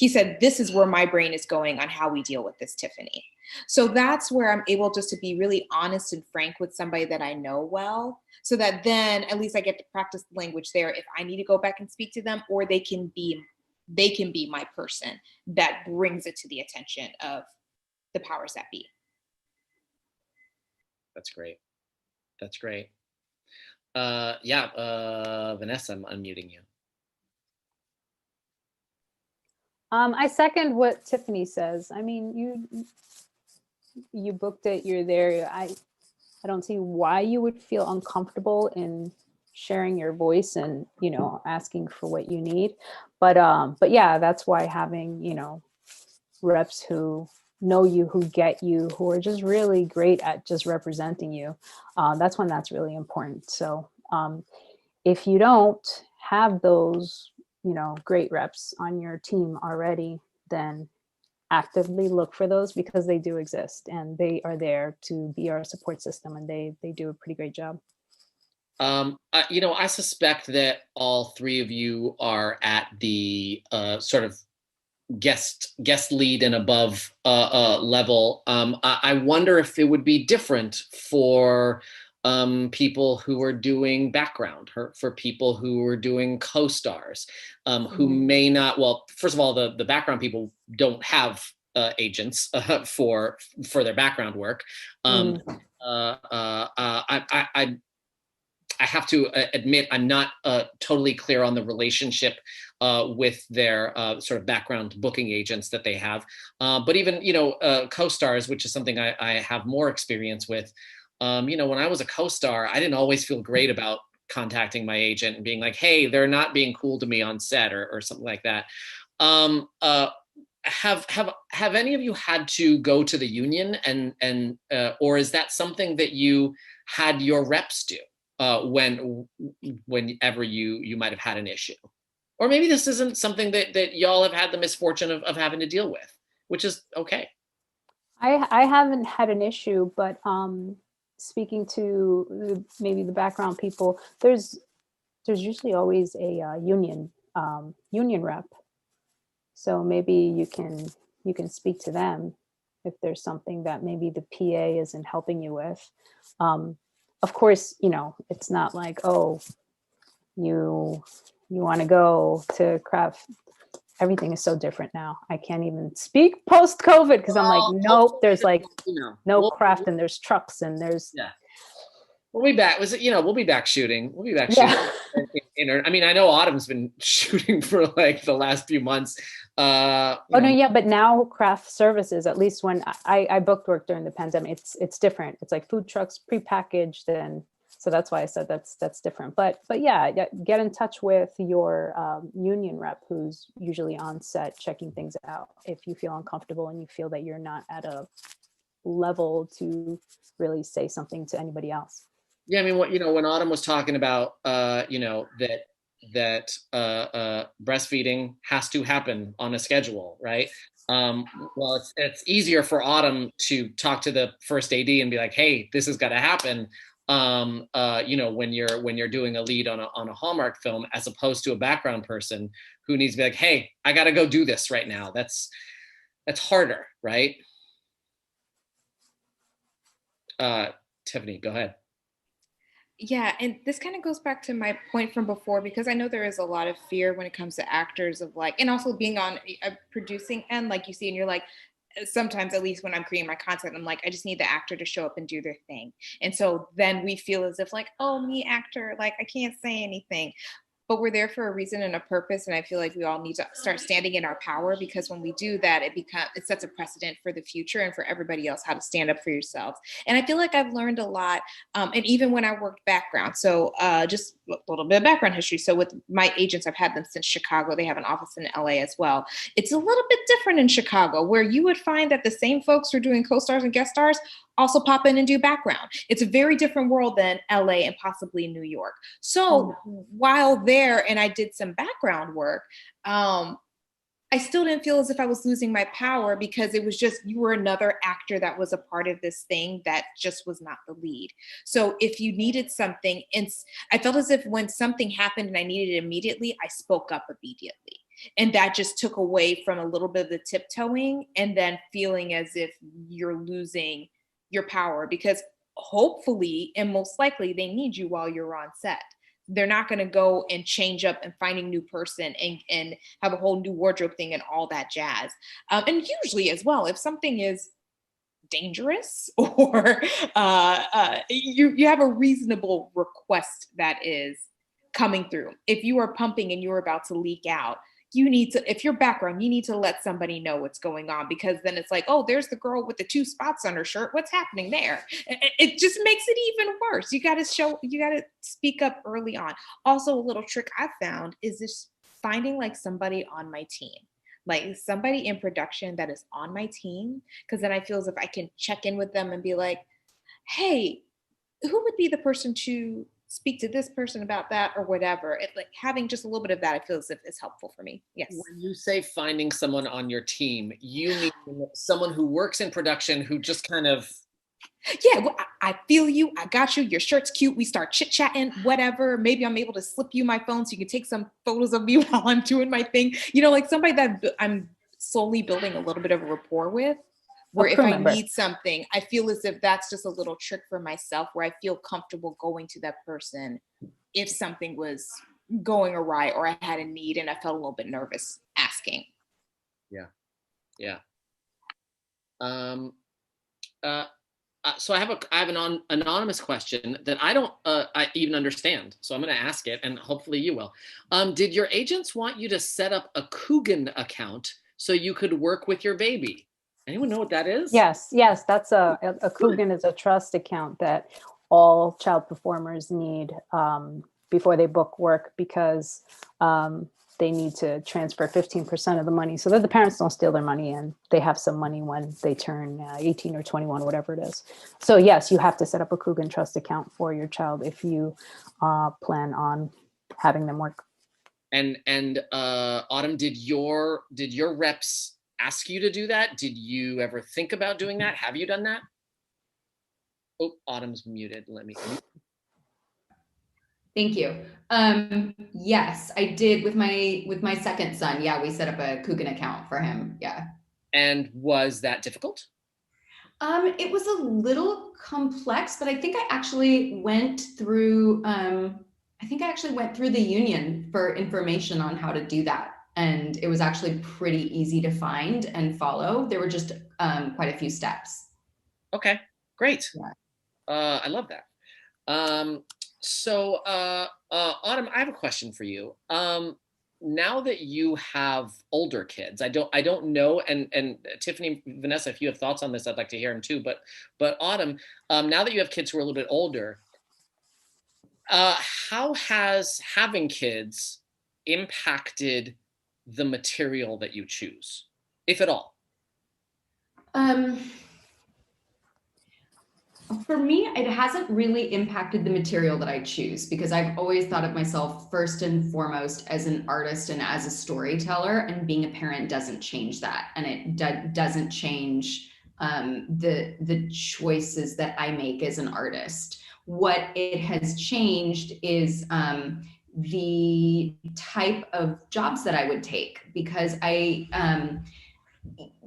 said, this is where my brain is going on how we deal with this, Tiffany. So that's where I'm able just to be really honest and frank with somebody that I know well, so that then at least I get to practice the language there if I need to go back and speak to them, or they can be my person that brings it to the attention of the powers that be. That's great. That's great. Vanessa, I'm unmuting you. I second what Tiffany says. I mean, you booked it, you're there. I don't see why you would feel uncomfortable in sharing your voice and, asking for what you need. But yeah, that's why having, reps who know you, who get you, who are just really great at just representing you. That's when that's really important. So if you don't have those, great reps on your team already, then actively look for those, because they do exist and they are there to be our support system, and they do a pretty great job. I suspect that all three of you are at the sort of guest lead and above level. I wonder if it would be different for people who are doing background, for people who are doing co-stars, who may not. Well, first of all, the background people don't have agents for their background work. I have to admit, I'm not totally clear on the relationship with their sort of background booking agents that they have. But even, co-stars, which is something I have more experience with. When I was a co-star, I didn't always feel great about contacting my agent and being like, hey, they're not being cool to me on set, or something like that. Have any of you had to go to the union and or is that something that you had your reps do? Whenever you might have had an issue, or maybe this isn't something that y'all have had the misfortune of having to deal with, which is okay. I haven't had an issue, but speaking to maybe the background people, there's usually always a union rep, so maybe you can speak to them if there's something that maybe the PA isn't helping you with. Of course, it's not like, oh, you want to go to craft. Everything is so different now. I can't even speak post-COVID because I'm like, nope, there's like no craft, and there's trucks, and there's. Yeah. We'll be back. We'll be back shooting. We'll be back shooting. I mean, I know Autumn's been shooting for like the last few months. No, but now craft services, at least when I booked work during the pandemic, it's different. It's like food trucks prepackaged, and so that's why I said that's different. But yeah, get in touch with your union rep, who's usually on set checking things out, if you feel uncomfortable and you feel that you're not at a level to really say something to anybody else. Yeah, I mean, when Autumn was talking about, that breastfeeding has to happen on a schedule, right? Well, it's easier for Autumn to talk to the first AD and be like, hey, this has got to happen. When you're doing a lead on a Hallmark film, as opposed to a background person who needs to be like, hey, I got to go do this right now. That's harder, right? Tiffany, go ahead. Yeah, and this kind of goes back to my point from before, because I know there is a lot of fear when it comes to actors of like, and also being on a producing end, like you see, and you're like, sometimes, at least when I'm creating my content, I'm like, I just need the actor to show up and do their thing. And so then we feel as if like, oh, me actor, like I can't say anything. But we're there for a reason and a purpose, and I feel like we all need to start standing in our power, because when we do that, it sets a precedent for the future and for everybody else how to stand up for yourselves. And I feel like I've learned a lot, and even when I worked background. So just a little bit of background history. So with my agents, I've had them since Chicago. They have an office in LA as well. It's a little bit different in Chicago, where you would find that the same folks who are doing co-stars and guest stars also pop in and do background. It's a very different world than LA and possibly New York. So while there, and I did some background work, I still didn't feel as if I was losing my power, because it was just, you were another actor that was a part of this thing that just was not the lead. So if you needed something, and I felt as if when something happened and I needed it immediately, I spoke up immediately. And that just took away from a little bit of the tiptoeing and then feeling as if you're losing your power, because hopefully and most likely they need you while you're on set. They're not going to go and change up and find a new person and have a whole new wardrobe thing and all that jazz. And usually as well, if something is dangerous or you have a reasonable request that is coming through. If you are pumping and you're about to leak out, you need to, if you're background, you need to let somebody know what's going on, because then it's like, oh, there's the girl with the 2 spots on her shirt. What's happening there? It just makes it even worse. You got to speak up early on. Also, a little trick I found is this, finding like somebody on my team. like somebody in production that is on my team, because then I feel as if I can check in with them and be like, hey, who would be the person to speak to this person about that or whatever. It, like having just a little bit of that, I feel as if is helpful for me. Yes. When you say finding someone on your team, you mean someone who works in production who just kind of. Yeah, well, I feel you. I got you. Your shirt's cute. We start chit-chatting, whatever. Maybe I'm able to slip you my phone so you can take some photos of me while I'm doing my thing. You know, like somebody that I'm slowly building a little bit of a rapport with, where if I need something, I feel as if that's just a little trick for myself where I feel comfortable going to that person if something was going awry or I had a need and I felt a little bit nervous asking. Yeah. Yeah. So I have an anonymous question that I don't I even understand. So I'm going to ask it, and hopefully you will. Did your agents want you to set up a Coogan account so you could work with your baby? Anyone know what that is? Yes, that's a Coogan is a trust account that all child performers need before they book work, because they need to transfer 15% of the money so that the parents don't steal their money and they have some money when they turn 18 or 21, whatever it is. So yes, you have to set up a Coogan trust account for your child if you plan on having them work. And Autumn, did your reps ask you to do that? Did you ever think about doing that? Have you done that? Oh, Autumn's muted. Let me. Thank you. Yes, I did with my second son. Yeah, we set up a Coogan account for him. Yeah. And was that difficult? It was a little complex, but I think I actually went through the union for information on how to do that. And it was actually pretty easy to find and follow. There were just quite a few steps. Okay, great. Yeah. I love that. So Autumn, I have a question for you. Now that you have older kids, I don't know, and Tiffany, Vanessa, if you have thoughts on this, I'd like to hear them too. But Autumn, now that you have kids who are a little bit older, how has having kids impacted the material that you choose, if at all? For me, it hasn't really impacted the material that I choose, because I've always thought of myself first and foremost as an artist and as a storyteller, and being a parent doesn't change that. And it doesn't change the choices that I make as an artist. What it has changed is the type of jobs that I would take, because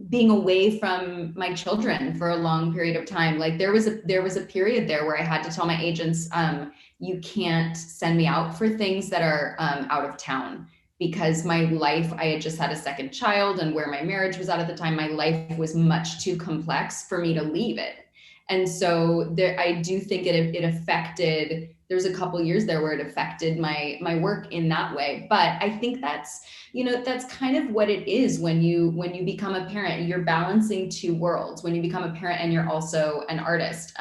being away from my children for a long period of time, like there was a period there where I had to tell my agents, you can't send me out for things that are out of town, because my life, I had just had a second child, and where my marriage was at the time, my life was much too complex for me to leave it. And so I do think it affected, there's a couple years there where it affected my work in that way. But I think that's kind of what it is when you become a parent. You're balancing two worlds when you become a parent and you're also an artist.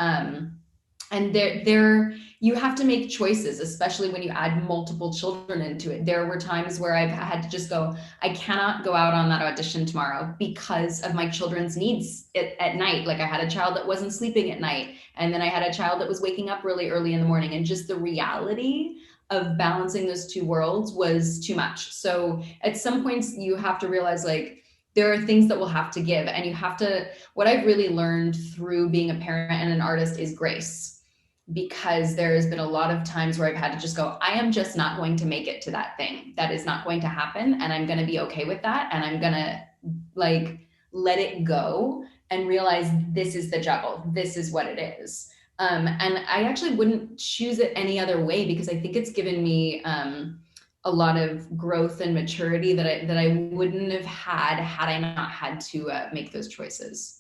And there you have to make choices, especially when you add multiple children into it. There were times where I've had to just go, I cannot go out on that audition tomorrow because of my children's needs at night. Like I had a child that wasn't sleeping at night, and then I had a child that was waking up really early in the morning, and just the reality of balancing those two worlds was too much. So at some points you have to realize, like, there are things that will have to give, and you have to, what I've really learned through being a parent and an artist is grace. Because there's been a lot of times where I've had to just go, I am just not going to make it to that thing. That is not going to happen. And I'm going to be okay with that. And I'm going to like let it go and realize this is the juggle. This is what it is. And I actually wouldn't choose it any other way, because I think it's given me a lot of growth and maturity that I wouldn't have had I not had to make those choices.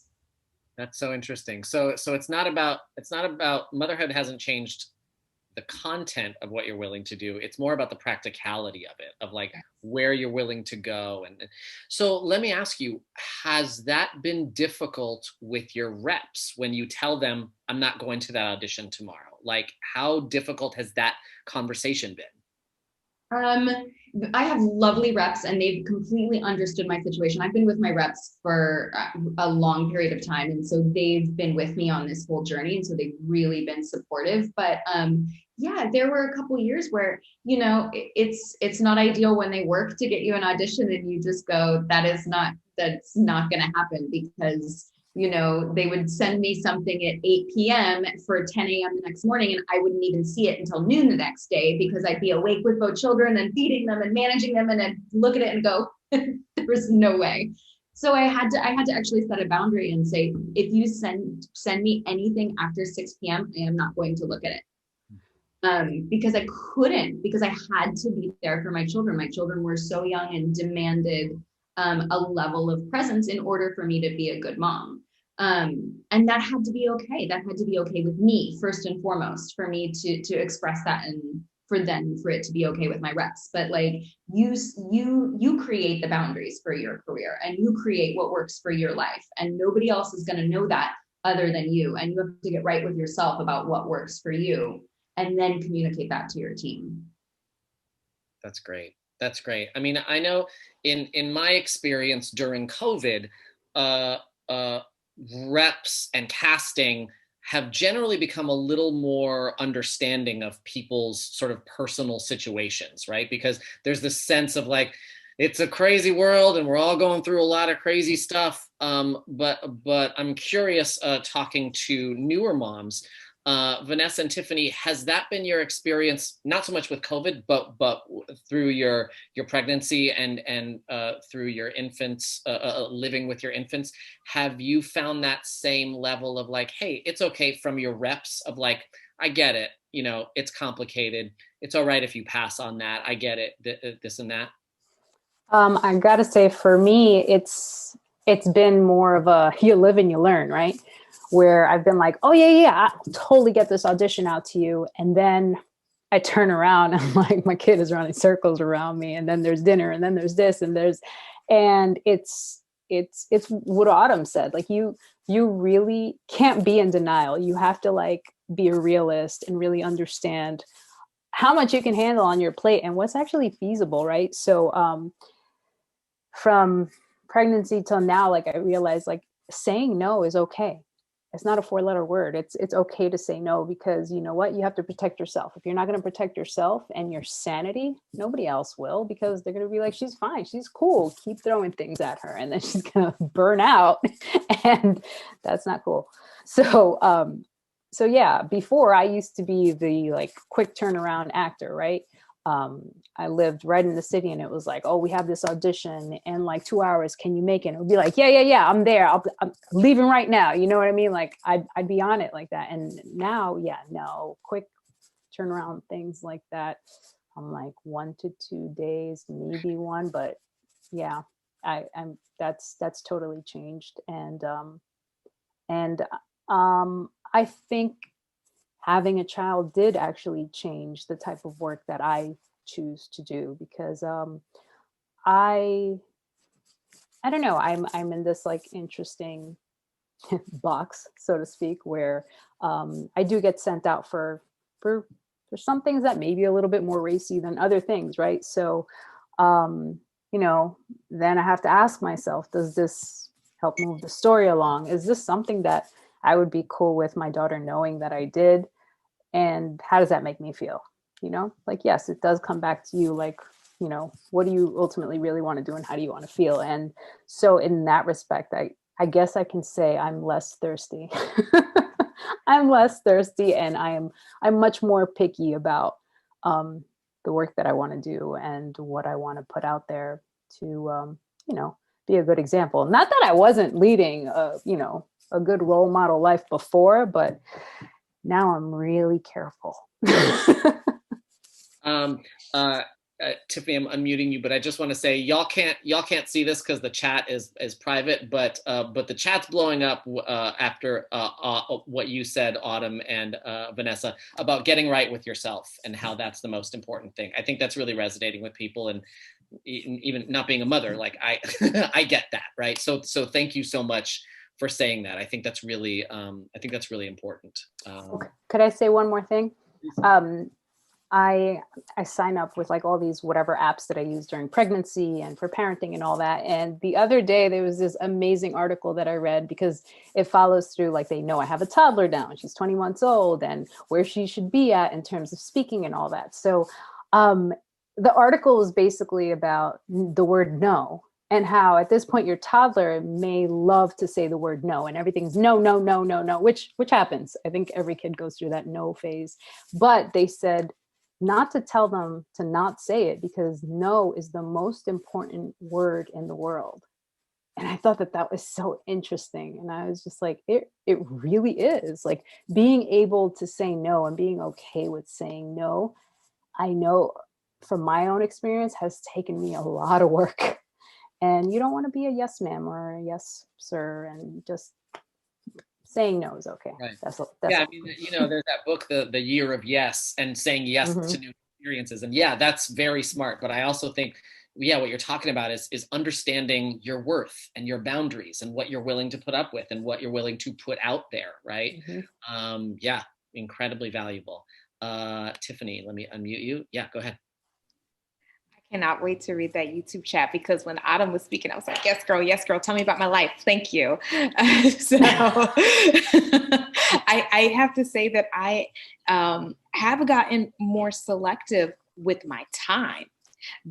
That's so interesting. So it's not about motherhood hasn't changed the content of what you're willing to do. It's more about the practicality of it, of like where you're willing to go. And so let me ask you, has that been difficult with your reps when you tell them, I'm not going to that audition tomorrow? Like, how difficult has that conversation been? I have lovely reps and they've completely understood my situation. I've been with my reps for a long period of time. And so they've been with me on this whole journey. And so they've really been supportive. But yeah, there were a couple of years where, you know, it's not ideal when they work to get you an audition and you just go, that's not going to happen, because you know, they would send me something at 8 p.m. for 10 a.m. the next morning, and I wouldn't even see it until noon the next day, because I'd be awake with both children and feeding them and managing them, and I'd look at it and go, there's no way. So I had to actually set a boundary and say, if you send me anything after 6 p.m., I am not going to look at it. Because I couldn't, because I had to be there for my children. My children were so young and demanded a level of presence in order for me to be a good mom. And that had to be okay. That had to be okay with me, first and foremost, for me to express that, and for it to be okay with my reps. But like you create the boundaries for your career, and you create what works for your life, and nobody else is going to know that other than you. And you have to get right with yourself about what works for you, and then communicate that to your team. That's great. That's great. I mean, I know in my experience during COVID, reps and casting have generally become a little more understanding of people's sort of personal situations, right? Because there's this sense of like, it's a crazy world and we're all going through a lot of crazy stuff. But I'm curious, talking to newer moms, Vanessa and Tiffany, has that been your experience, not so much with COVID, but through your pregnancy and through your infants, living with your infants? Have you found that same level of like, hey, it's okay, from your reps of like, I get it, you know, it's complicated, it's all right if you pass on that, I get it, this and that? I gotta say, for me, it's been more of a you live and you learn, right? Where I've been like, oh yeah, I'll totally get this audition out to you, and then I turn around and like my kid is running circles around me, and then there's dinner, and then there's this, and it's what Autumn said. Like you really can't be in denial. You have to like be a realist and really understand how much you can handle on your plate and what's actually feasible, right? So from pregnancy till now, like I realized like saying no is okay. It's not a 4-letter word. It's okay to say no, because you know what? You have to protect yourself. If you're not going to protect yourself and your sanity, nobody else will, because they're going to be like, she's fine, she's cool, keep throwing things at her, and then she's going to burn out, and that's not cool. So yeah, before I used to be the like quick turnaround actor, right? I lived right in the city, and it was like, oh, we have this audition in like 2 hours. Can you make it? And it would be like, yeah, I'm there. I'm leaving right now. You know what I mean? Like I'd be on it like that. And now, yeah, no, quick turnaround things like that. I'm like 1 to 2 days, maybe one, but yeah, I'm that's totally changed. And I think having a child did actually change the type of work that I choose to do, because I don't know, I'm in this like interesting box, so to speak, where I do get sent out for some things that may be a little bit more racy than other things, right? So you know, then I have to ask myself, does this help move the story along? Is this something that I would be cool with my daughter knowing that I did? And how does that make me feel? You know, like, yes, it does come back to you. Like, you know, what do you ultimately really want to do, and how do you want to feel? And so in that respect, I guess I can say I'm less thirsty. I'm less thirsty, and I'm much more picky about the work that I want to do and what I want to put out there to, you know, be a good example. Not that I wasn't leading, you know, a good role model life before, but now I'm really careful. Tiffany, I'm unmuting you, but I just want to say y'all can't see this because the chat is private, but the chat's blowing up after what you said, Autumn and Vanessa, about getting right with yourself and how that's the most important thing. I think that's really resonating with people, and even not being a mother, like I I get that, right? So thank you so much for saying that. I think that's really important. Could I say one more thing? I sign up with like all these whatever apps that I use during pregnancy and for parenting and all that. And the other day there was this amazing article that I read because it follows through, like, they know I have a toddler now and she's 20 months old and where she should be at in terms of speaking and all that. So the article is basically about the word no, and how at this point your toddler may love to say the word no and everything's no, no, no, no, no, which happens. I think every kid goes through that no phase. But they said not to tell them to not say it, because no is the most important word in the world. And I thought that that was so interesting. And I was just like, it really is. Like, being able to say no and being okay with saying no, I know from my own experience has taken me a lot of work. And you don't want to be a yes ma'am or a yes sir, and just saying no is okay. Right. That's Yeah, I mean, there's that book, the Year of Yes, and saying yes Mhm. to new experiences, and yeah, that's very smart. But I also think, yeah, what you're talking about is understanding your worth and your boundaries and what you're willing to put up with and what you're willing to put out there, right? Yeah, incredibly valuable. Tiffany, let me unmute you. Yeah, go ahead. Cannot wait to read that YouTube chat, because when Autumn was speaking, I was like, yes, girl, tell me about my life. Thank you. So I have to say that I have gotten more selective with my time,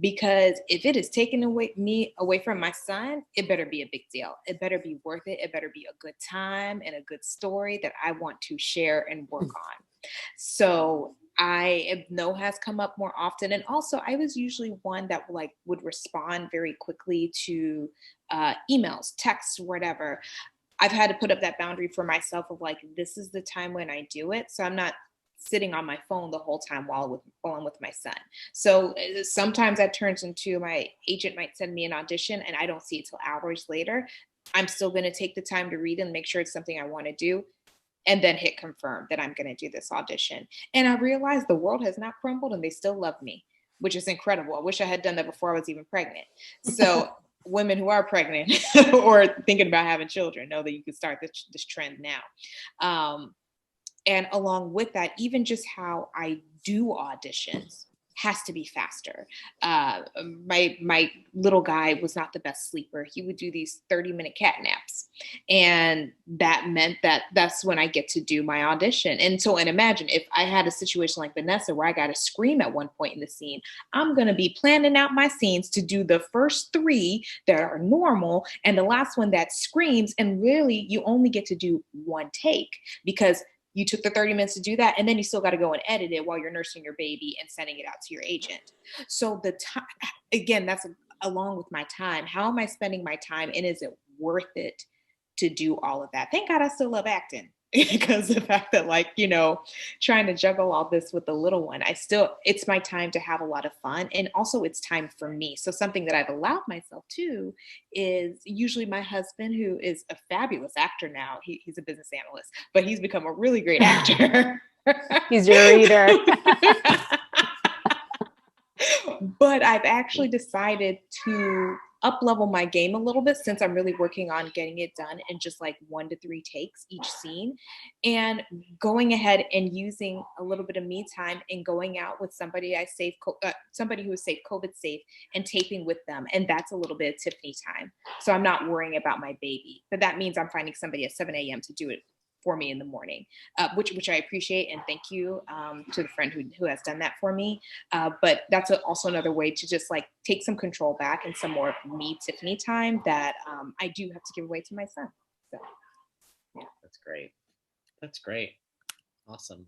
because if it is taking me away from my son, it better be a big deal. It better be worth it. It better be a good time and a good story that I want to share and work on. So no has come up more often. And also I was usually one that would respond very quickly to emails, texts, whatever. I've had to put up that boundary for myself of like, this is the time when I do it. So I'm not sitting on my phone the whole time while I'm with my son. So sometimes that turns into, my agent might send me an audition and I don't see it till hours later. I'm still going to take the time to read and make sure it's something I want to do, and then hit confirm that I'm going to do this audition. And I realized the world has not crumbled and they still love me, which is incredible. I wish I had done that before I was even pregnant. So women who are pregnant or thinking about having children know that you can start this trend now. And along with that, even just how I do auditions has to be faster. My little guy was not the best sleeper. He would do these 30-minute cat naps. And that meant that that's when I get to do my audition. And imagine if I had a situation like Vanessa where I got to scream at one point in the scene, I'm going to be planning out my scenes to do the first 3 that are normal and the last one that screams. And really, you only get to do one take, because you took the 30 minutes to do that, and then you still got to go and edit it while you're nursing your baby and sending it out to your agent. So the time, again, that's along with my time. How am I spending my time, and is it worth it to do all of that? Thank God I still love acting, because the fact that trying to juggle all this with the little one, it's my time to have a lot of fun. And also it's time for me. So something that I've allowed myself to is, usually my husband, who is a fabulous actor now, he's a business analyst, but he's become a really great actor. He's your reader. But I've actually decided to up-level my game a little bit, since I'm really working on getting it done in just 1 to 3 takes each scene, and going ahead and using a little bit of me time and going out with somebody somebody who is COVID safe, and taping with them. And that's a little bit of Tiffany time. So I'm not worrying about my baby, but that means I'm finding somebody at 7 a.m. to do it for me in the morning, which I appreciate, and thank you to the friend who has done that for me. But that's also another way to just take some control back and some more me, Tiffany time that I do have to give away to my son. So, yeah, That's great. Awesome.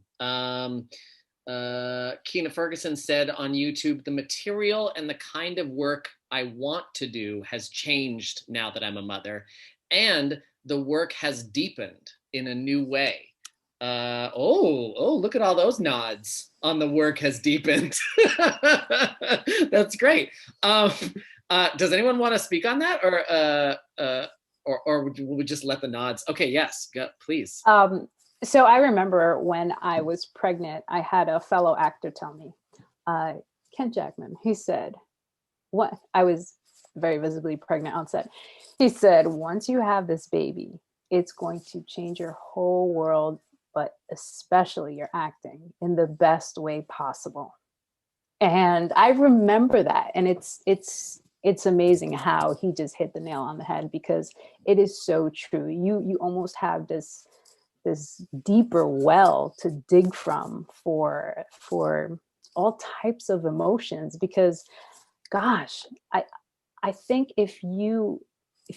Keena Ferguson said on YouTube, the material and the kind of work I want to do has changed now that I'm a mother, and the work has deepened in a new way. Look at all those nods on the work has deepened. That's great. Does anyone want to speak on that, or will we just let the nods? Okay, yes, go, please. So I remember when I was pregnant, I had a fellow actor tell me, Kent Jackman, he said, what I was very visibly pregnant on set. He said, once you have this baby, it's going to change your whole world, but especially your acting, in the best way possible. And I remember that. And it's amazing how he just hit the nail on the head, because it is so true. You almost have this deeper well to dig from for all types of emotions, because gosh, I think if you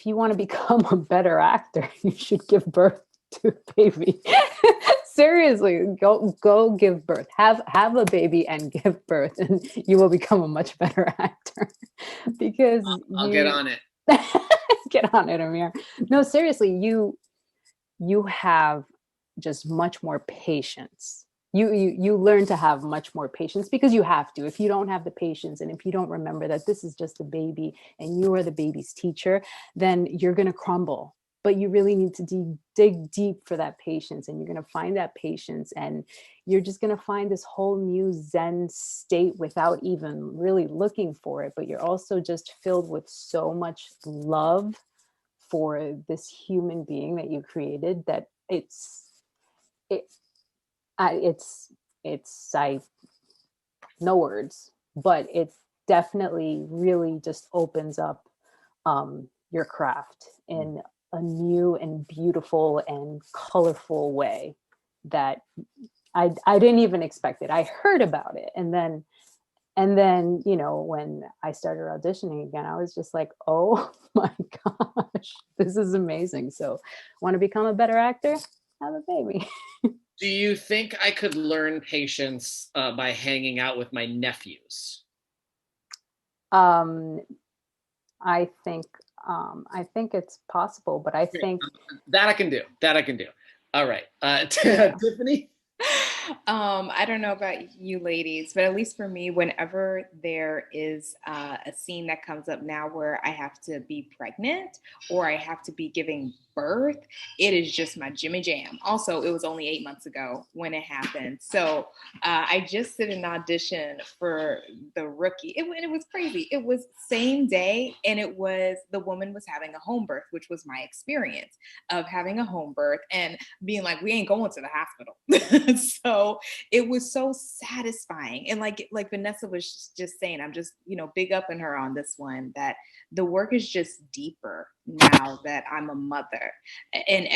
want to become a better actor, you should give birth to a baby. Seriously, go give birth. Have a baby and give birth, and you will become a much better actor. Because I'll get on it. Get on it, Amir. No, seriously, you have just much more patience. You learn to have much more patience, because you have to. If you don't have the patience, and if you don't remember that this is just a baby and you are the baby's teacher, then you're going to crumble. But you really need to dig deep for that patience, and you're going to find that patience, and you're just going to find this whole new Zen state without even really looking for it. But you're also just filled with so much love for this human being that you created, that it's I no words, but it definitely really just opens up your craft in a new and beautiful and colorful way that I didn't even expect it. I heard about it, and then when I started auditioning again, I was just like, oh my gosh, this is amazing. So, want to become a better actor? Have a baby. Do you think I could learn patience by hanging out with my nephews? I think it's possible, but I think That I can do. That I can do. All right. Tiffany? I don't know about you ladies, but at least for me, whenever there is a scene that comes up now where I have to be pregnant or I have to be giving birth, it is just my Jimmy Jam. Also, it was only 8 months ago when it happened. So I just did an audition for The Rookie. It was crazy. It was same day, and the woman was having a home birth, which was my experience of having a home birth and being like, we ain't going to the hospital. So it was so satisfying. And like Vanessa was just saying, I'm just, big up in her on this one, that the work is just deeper now that I'm a mother. And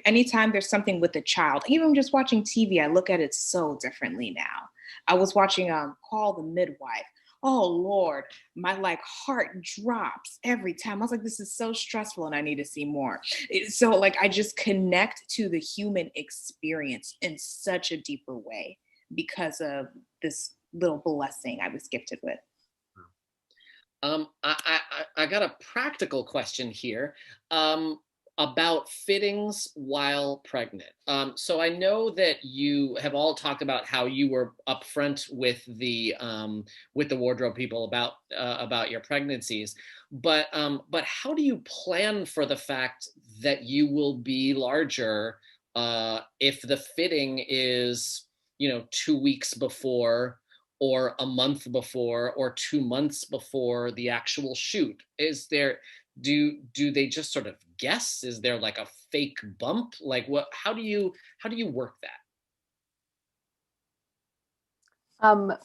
anytime there's something with a child, even just watching TV, I look at it so differently now. I was watching Call the Midwife. Oh Lord, my heart drops every time. I was like, this is so stressful and I need to see more. So I just connect to the human experience in such a deeper way because of this little blessing I was gifted with. I got a practical question here about fittings while pregnant. So I know that you have all talked about how you were upfront with the wardrobe people about your pregnancies, but how do you plan for the fact that you will be larger if the fitting is 2 weeks before, or a month before, or 2 months before the actual shoot? Do they just sort of guess? Is there like a fake bump? How do you work that?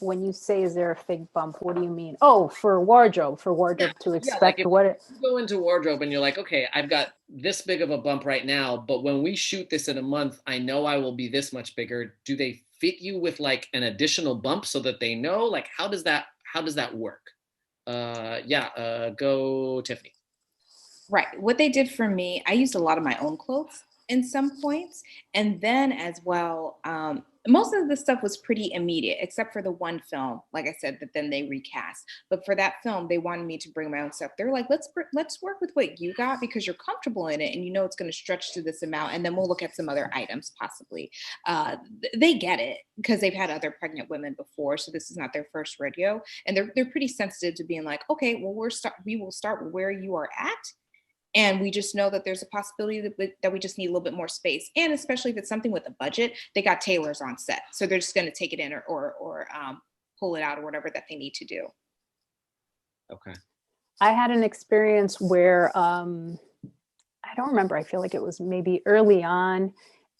When you say, is there a fake bump, what do you mean? Oh, for wardrobe to expect if what it. You go into wardrobe and you're like, okay, I've got this big of a bump right now, but when we shoot this in a month, I know I will be this much bigger. Do they fit you with an additional bump so that they know? How does that work? Go Tiffany. Right. What they did for me, I used a lot of my own clothes in some points. And then as well, most of the stuff was pretty immediate, except for the one film, like I said, that then they recast. But for that film, they wanted me to bring my own stuff. They were like, let's work with what you got, because you're comfortable in it and it's going to stretch to this amount. And then we'll look at some other items possibly. They get it because they've had other pregnant women before. So this is not their first rodeo. And they're pretty sensitive to being like, okay, well, we will start where you are at. And we just know that there's a possibility that we just need a little bit more space. And especially if it's something with a budget, they got tailors on set. So they're just going to take it in or pull it out or whatever that they need to do. Okay. I had an experience where I don't remember. I feel like it was maybe early on.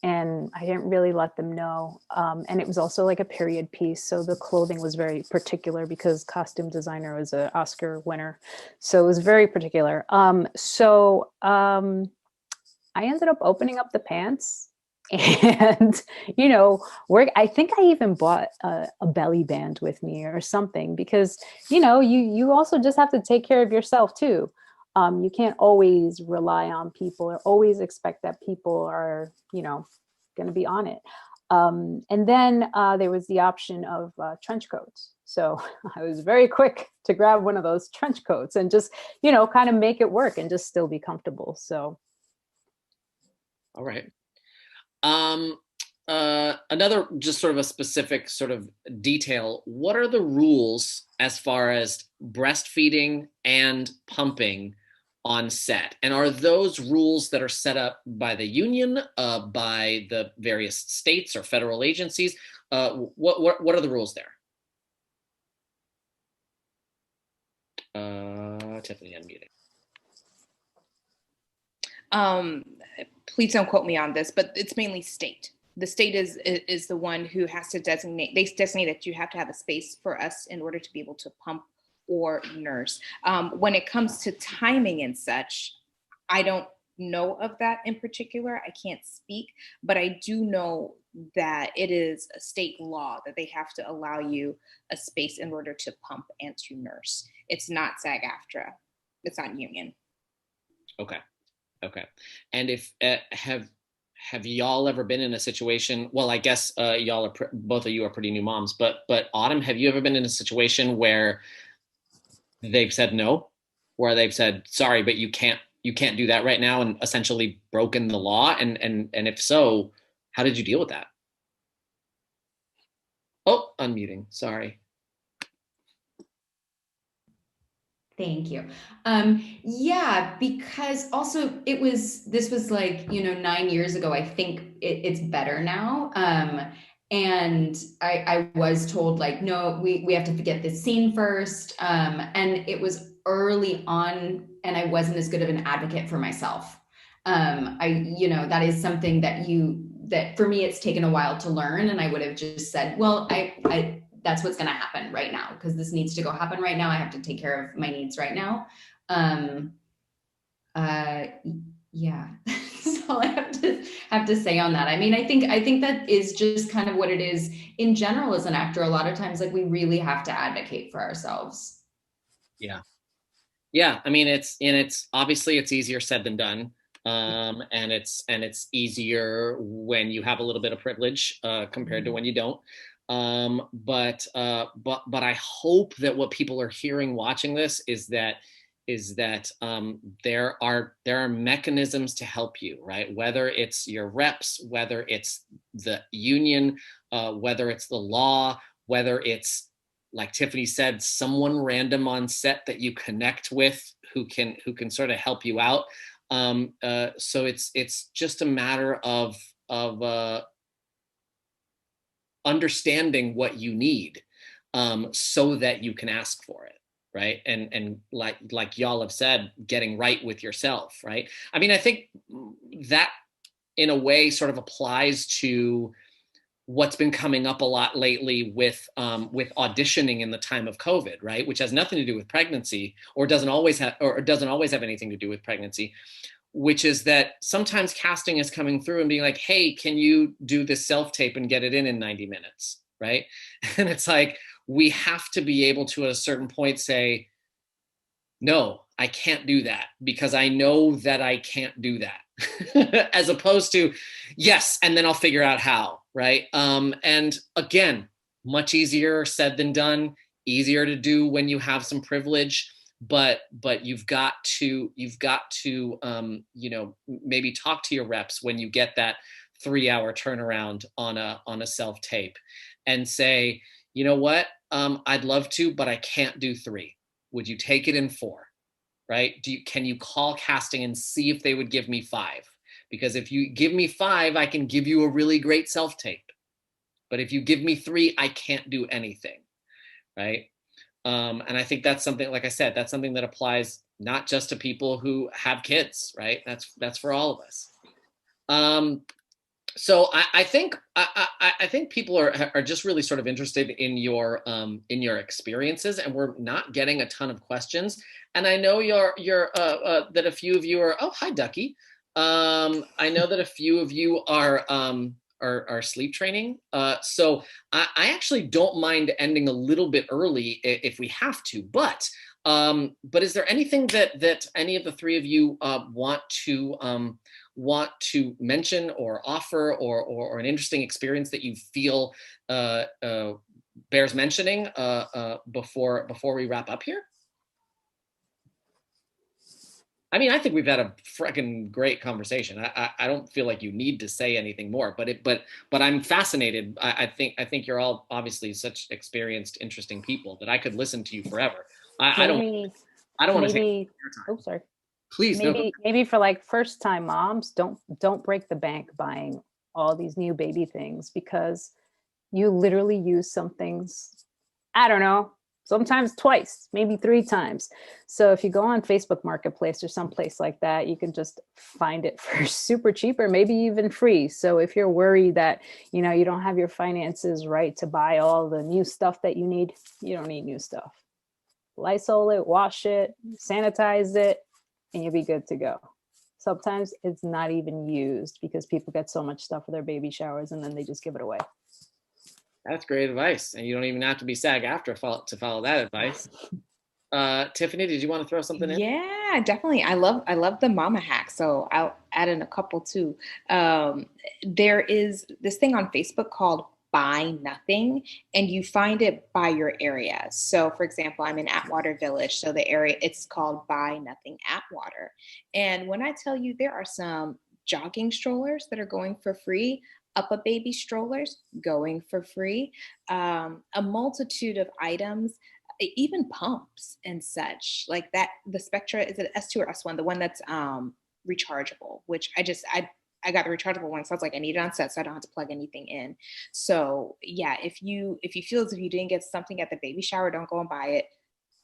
and I didn't really let them know. And it was also like a period piece. So the clothing was very particular because costume designer was an Oscar winner. So it was very particular. I ended up opening up the pants and, I think I even bought a belly band with me or something because, you also just have to take care of yourself too. You can't always rely on people or always expect that people are, going to be on it. And then there was the option of trench coats. So I was very quick to grab one of those trench coats and just, kind of make it work and just still be comfortable. So. All right. Another just sort of a specific sort of detail. What are the rules as far as breastfeeding and pumping on set? And are those rules that are set up by the union, by the various states or federal agencies? What are the rules there? Tiffany, unmuting. Please don't quote me on this, but it's mainly state. The state is the one who has to designate. They designate that you have to have a space for us in order to be able to pump or nurse. When it comes to timing and such, I don't know of that in particular. I can't speak, but I do know that it is a state law that they have to allow you a space in order to pump and to nurse. It's not SAG-AFTRA. It's not union. Okay. And if have y'all ever been in a situation? Well, I guess y'all are both of you are pretty new moms, but Autumn, have you ever been in a situation where they've said no, where they've said sorry, but you can't do that right now, and essentially broken the law? And if so, how did you deal with that? Oh, unmuting. Sorry. Thank you. Yeah, because also this was like, 9 years ago. I think it's better now. And I was told like, no, we have to get this scene first. And it was early on, and I wasn't as good of an advocate for myself. That is something that for me, it's taken a while to learn. And I would have just said, well, I that's what's going to happen right now, because this needs to go happen right now. I have to take care of my needs right now. Yeah. That's all I have to say on that. I mean, I think that is just kind of what it is in general as an actor. A lot of times, like, we really have to advocate for ourselves. Yeah. I mean, it's obviously it's easier said than done. And it's easier when you have a little bit of privilege compared to when you don't. But I hope that what people are hearing watching this is that there are mechanisms to help you, right? Whether it's your reps, whether it's the union, whether it's the law, whether it's, like Tiffany said, someone random on set that you connect with who can sort of help you out. So it's just a matter of understanding what you need, so that you can ask for it, right? And like y'all have said, getting right with yourself, right? I mean, I think that in a way sort of applies to what's been coming up a lot lately with auditioning in the time of COVID, right? Which has nothing to do with pregnancy, or doesn't always have anything to do with pregnancy, which is that sometimes casting is coming through and being like, hey, can you do this self-tape and get it in 90 minutes, right? And it's like, we have to be able to, at a certain point, say, no, I can't do that, because I know that I can't do that, as opposed to, yes, and then I'll figure out how, right? And again, much easier said than done, easier to do when you have some privilege. But you've got to maybe talk to your reps when you get that 3-hour turnaround on a self tape, and say, you know what, I'd love to, but I can't do 3. Would you take it in 4? Right? Can you call casting and see if they would give me 5? Because if you give me 5, I can give you a really great self tape. But if you give me 3, I can't do anything, right? And I think that's something, like I said, that's something that applies not just to people who have kids, right? That's for all of us. So I think people are just really sort of interested in your experiences, and we're not getting a ton of questions. And I know you're that a few of you are, oh, hi Ducky. I know that a few of you are sleep training. So I actually don't mind ending a little bit early if we have to. But is there anything that any of the three of you want to mention or offer, or an interesting experience that you feel bears mentioning before we wrap up here? I mean, I think we've had a freaking great conversation. I don't feel like you need to say anything more, but I'm fascinated. I think you're all obviously such experienced, interesting people that I could listen to you forever. I don't want to take your time. Oh, sorry. Please, maybe for like first time moms, don't break the bank buying all these new baby things, because you literally use some things, I don't know, sometimes twice, maybe 3 times. So if you go on Facebook Marketplace or someplace like that, you can just find it for super cheap or maybe even free. So if you're worried that, you don't have your finances right to buy all the new stuff that you need, you don't need new stuff. Lysol it, wash it, sanitize it, and you'll be good to go. Sometimes it's not even used because people get so much stuff for their baby showers and then they just give it away. That's great advice. And you don't even have to be SAG-AFTRA to follow that advice. Tiffany, did you want to throw something in? Yeah, definitely. I love the mama hack. So I'll add in a couple too. There is this thing on Facebook called Buy Nothing, and you find it by your area. So for example, I'm in Atwater Village. So the area, it's called Buy Nothing Atwater. And when I tell you, there are some jogging strollers that are going for free, up a baby strollers going for free, a multitude of items, even pumps and such like that. The Spectra, is it S2 or S1, the one that's rechargeable, which I got the rechargeable one, so I was like, I need it on set so I don't have to plug anything in. So yeah, if you feel as if you didn't get something at the baby shower, don't go and buy it.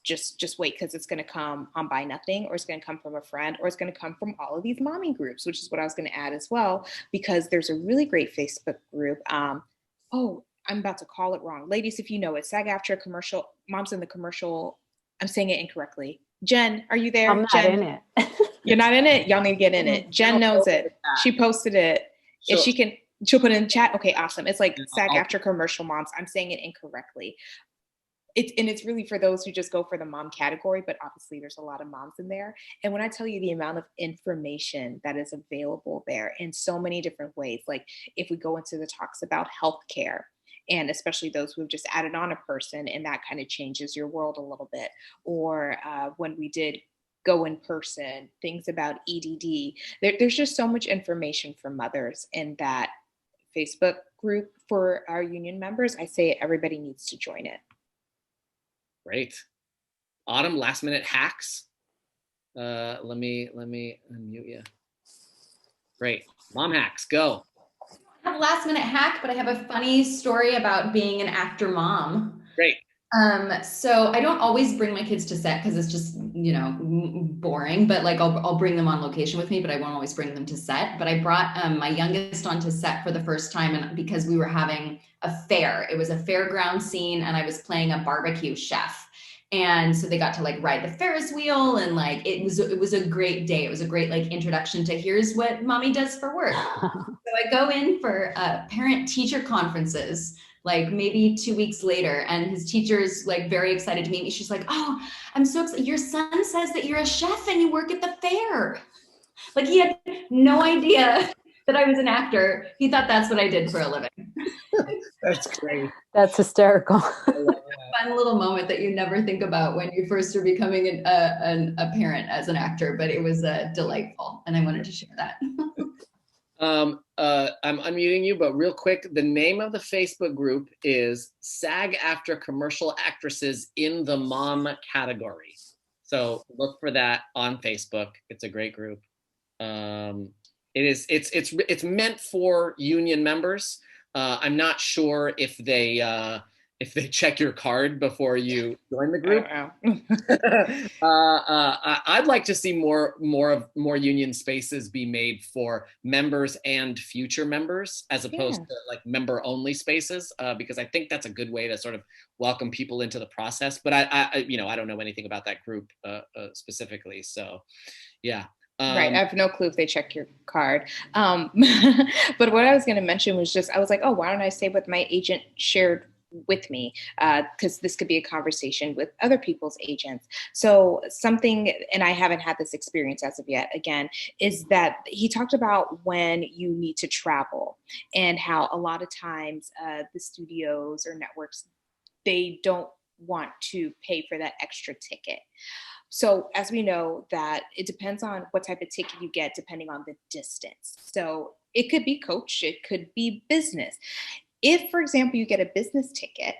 Just wait, because it's going to come on Buy Nothing, or it's going to come from a friend, or it's going to come from all of these mommy groups, which is what I was going to add as well, because there's a really great Facebook group. Oh, I'm about to call it wrong. Ladies, if you know it, SAG-AFTRA commercial, Moms in the Commercial. I'm saying it incorrectly. Jen, are you there? I'm not Jen, in it. you're not in it? Y'all need to get in it. Jen knows it. She posted it. If she can, she'll put it in the chat. Okay, awesome. It's like SAG-AFTRA commercial moms. I'm saying it incorrectly. It's really for those who just go for the mom category, but obviously there's a lot of moms in there. And when I tell you the amount of information that is available there in so many different ways, like if we go into the talks about healthcare, and especially those who have just added on a person, and that kind of changes your world a little bit. Or when we did go in person, things about EDD, there's just so much information for mothers in that Facebook group for our union members. I say everybody needs to join it. Great. Autumn, last minute hacks. Let me unmute you. Great. Mom hacks, go. I have a last minute hack, but I have a funny story about being an actor mom. Great. So I don't always bring my kids to set because it's just, boring, but like I'll bring them on location with me, but I won't always bring them to set. But I brought my youngest onto set for the first time, and because we were having a fair, it was a fairground scene, and I was playing a barbecue chef. And so they got to like ride the Ferris wheel, and like it was a great day. It was a great like introduction to here's what mommy does for work. So I go in for parent teacher conferences like maybe 2 weeks later, and his teacher's like very excited to meet me. She's like, "Oh, I'm so excited. Your son says that you're a chef and you work at the fair." Like he had no idea that I was an actor. He thought that's what I did for a living. That's great. That's hysterical. Fun little moment that you never think about when you first are becoming a parent as an actor, but it was delightful, and I wanted to share that. I'm unmuting you, but real quick, the name of the Facebook group is SAG-AFTRA Commercial Actresses in the Mom category. So look for that on Facebook. It's a great group. It's meant for union members. I'm not sure if they if they check your card before you join the group. I'd like to see more union spaces be made for members and future members, as opposed to like member only spaces, because I think that's a good way to sort of welcome people into the process. But I don't know anything about that group specifically, so yeah. Right. I have no clue if they check your card. But what I was going to mention was just, I was like, oh, why don't I say what my agent shared with me? Because this could be a conversation with other people's agents. So something, and I haven't had this experience as of yet, again, is that he talked about when you need to travel and how a lot of times the studios or networks, they don't want to pay for that extra ticket. So as we know that it depends on what type of ticket you get, depending on the distance. So it could be coach, it could be business. If, for example, you get a business ticket,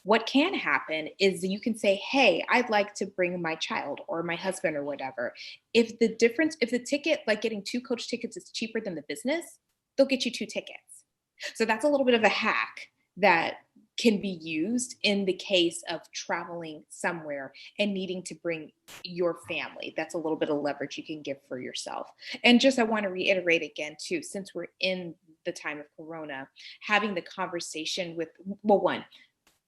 what can happen is you can say, hey, I'd like to bring my child or my husband or whatever. If the ticket, like getting 2 coach tickets is cheaper than the business, they'll get you 2 tickets. So that's a little bit of a hack that can be used in the case of traveling somewhere and needing to bring your family. That's a little bit of leverage you can give for yourself. And just, I want to reiterate again too, since we're in the time of Corona, having the conversation with, well, one,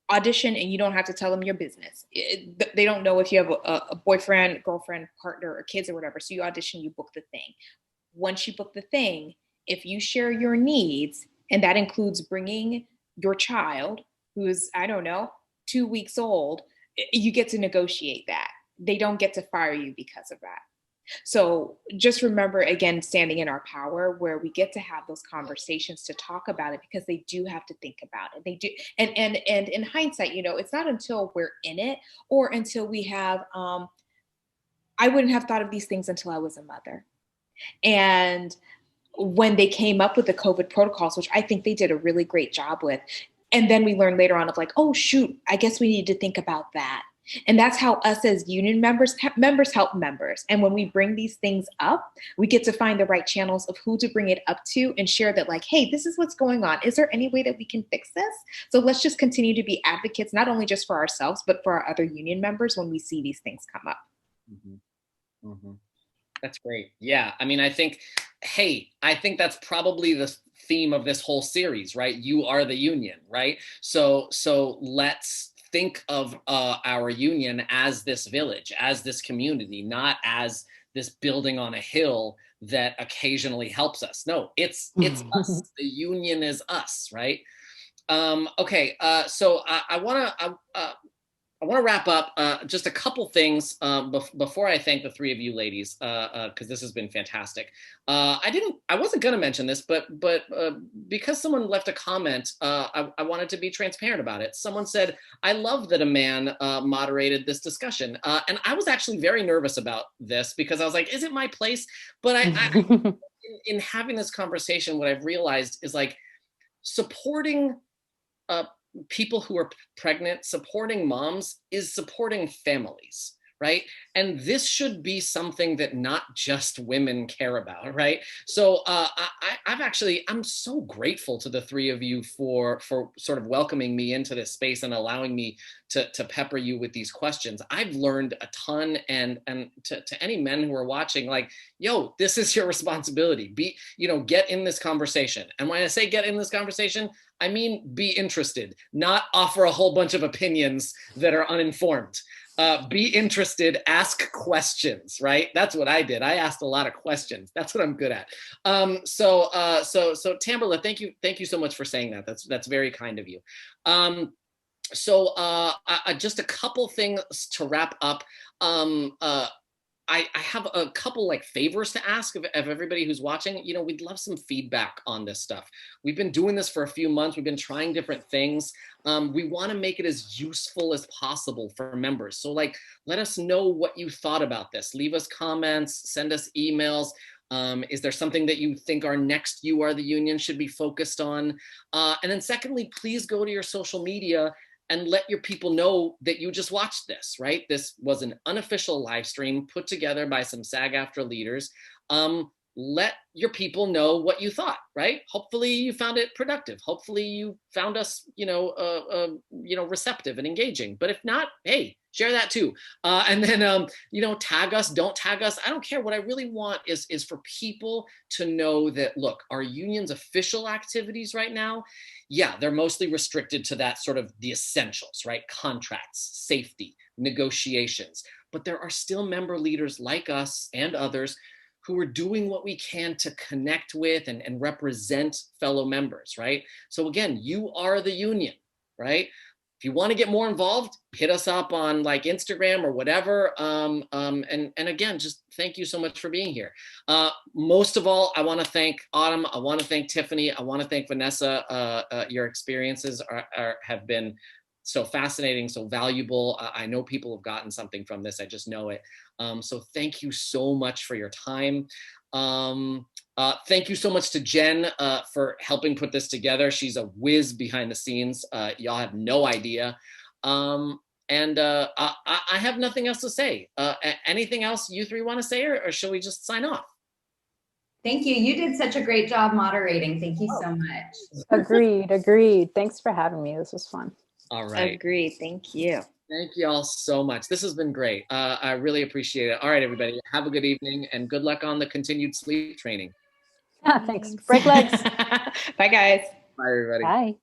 audition and you don't have to tell them your business. They don't know if you have a boyfriend, girlfriend, partner, or kids or whatever. So you audition, you book the thing. Once you book the thing, if you share your needs, and that includes bringing your child, who's, I don't know, 2 weeks old, you get to negotiate that. They don't get to fire you because of that. So just remember, again, standing in our power, where we get to have those conversations to talk about it, because they do have to think about it. They do. And in hindsight, it's not until we're in it or until we have, I wouldn't have thought of these things until I was a mother. And when they came up with the COVID protocols, which I think they did a really great job with. And then we learned later on of like, oh, shoot, I guess we need to think about that. And that's how us as union members help members. And when we bring these things up, we get to find the right channels of who to bring it up to and share that, like, hey, this is what's going on. Is there any way that we can fix this? So let's just continue to be advocates, not only just for ourselves, but for our other union members when we see these things come up. Mm-hmm. Mm-hmm. That's great. Yeah. I mean, I think that's probably the theme of this whole series, right? You are the union, right? So let's think of our union as this village, as this community, not as this building on a hill that occasionally helps us. No, it's us. The union is us, right? Okay. So I want to wrap up just a couple things before I thank the three of you ladies, because this has been fantastic. I wasn't going to mention this, but because someone left a comment, I wanted to be transparent about it. Someone said, I love that a man moderated this discussion. And I was actually very nervous about this because I was like, is it my place? But in having this conversation, what I've realized is like supporting people who are pregnant, supporting moms is supporting families, right? And this should be something that not just women care about, right? So I'm so grateful to the three of you for sort of welcoming me into this space and allowing me to pepper you with these questions. I've learned a ton, and to any men who are watching, like, yo, this is your responsibility. Get in this conversation. And when I say get in this conversation, I mean, be interested, not offer a whole bunch of opinions that are uninformed. Be interested, ask questions, right? That's what I did. I asked a lot of questions. That's what I'm good at. So Tamberla, thank you so much for saying that. That's very kind of you. Just a couple things to wrap up. I have a couple like favors to ask of everybody who's watching. We'd love some feedback on this stuff. We've been doing this for a few months. We've been trying different things. We want to make it as useful as possible for members. So let us know what you thought about this. Leave us comments, send us emails. Is there something that you think our next You Are the Union should be focused on? And then secondly, please go to your social media and let your people know that you just watched this, right? This was an unofficial live stream put together by some SAG-AFTRA leaders. let your people know what you thought, right? Hopefully you found it productive. Hopefully you found us, receptive and engaging. But if not, hey, share that too. And then, tag us, don't tag us. I don't care. What I really want is for people to know that, look, our union's official activities right now, yeah, they're mostly restricted to that sort of the essentials, right? Contracts, safety, negotiations. But there are still member leaders like us and others who are doing what we can to connect with and represent fellow members, right? So again, you are the union, right? If you want to get more involved, hit us up on like Instagram or whatever. And again, just thank you so much for being here. Most of all, I want to thank Autumn. I want to thank Tiffany. I want to thank Vanessa. Your experiences have been so fascinating, so valuable. I know people have gotten something from this. I just know it. So thank you so much for your time. Thank you so much to Jen for helping put this together. She's a whiz behind the scenes. Y'all have no idea. I have nothing else to say. Anything else you three want to say, or shall we just sign off? Thank you. You did such a great job moderating. Thank you so much. Agreed. Thanks for having me. This was fun. All right. Agreed. Thank you. Thank you all so much. This has been great. I really appreciate it. All right, everybody. Have a good evening and good luck on the continued sleep training. Thanks. Break legs. Bye, guys. Bye, everybody. Bye.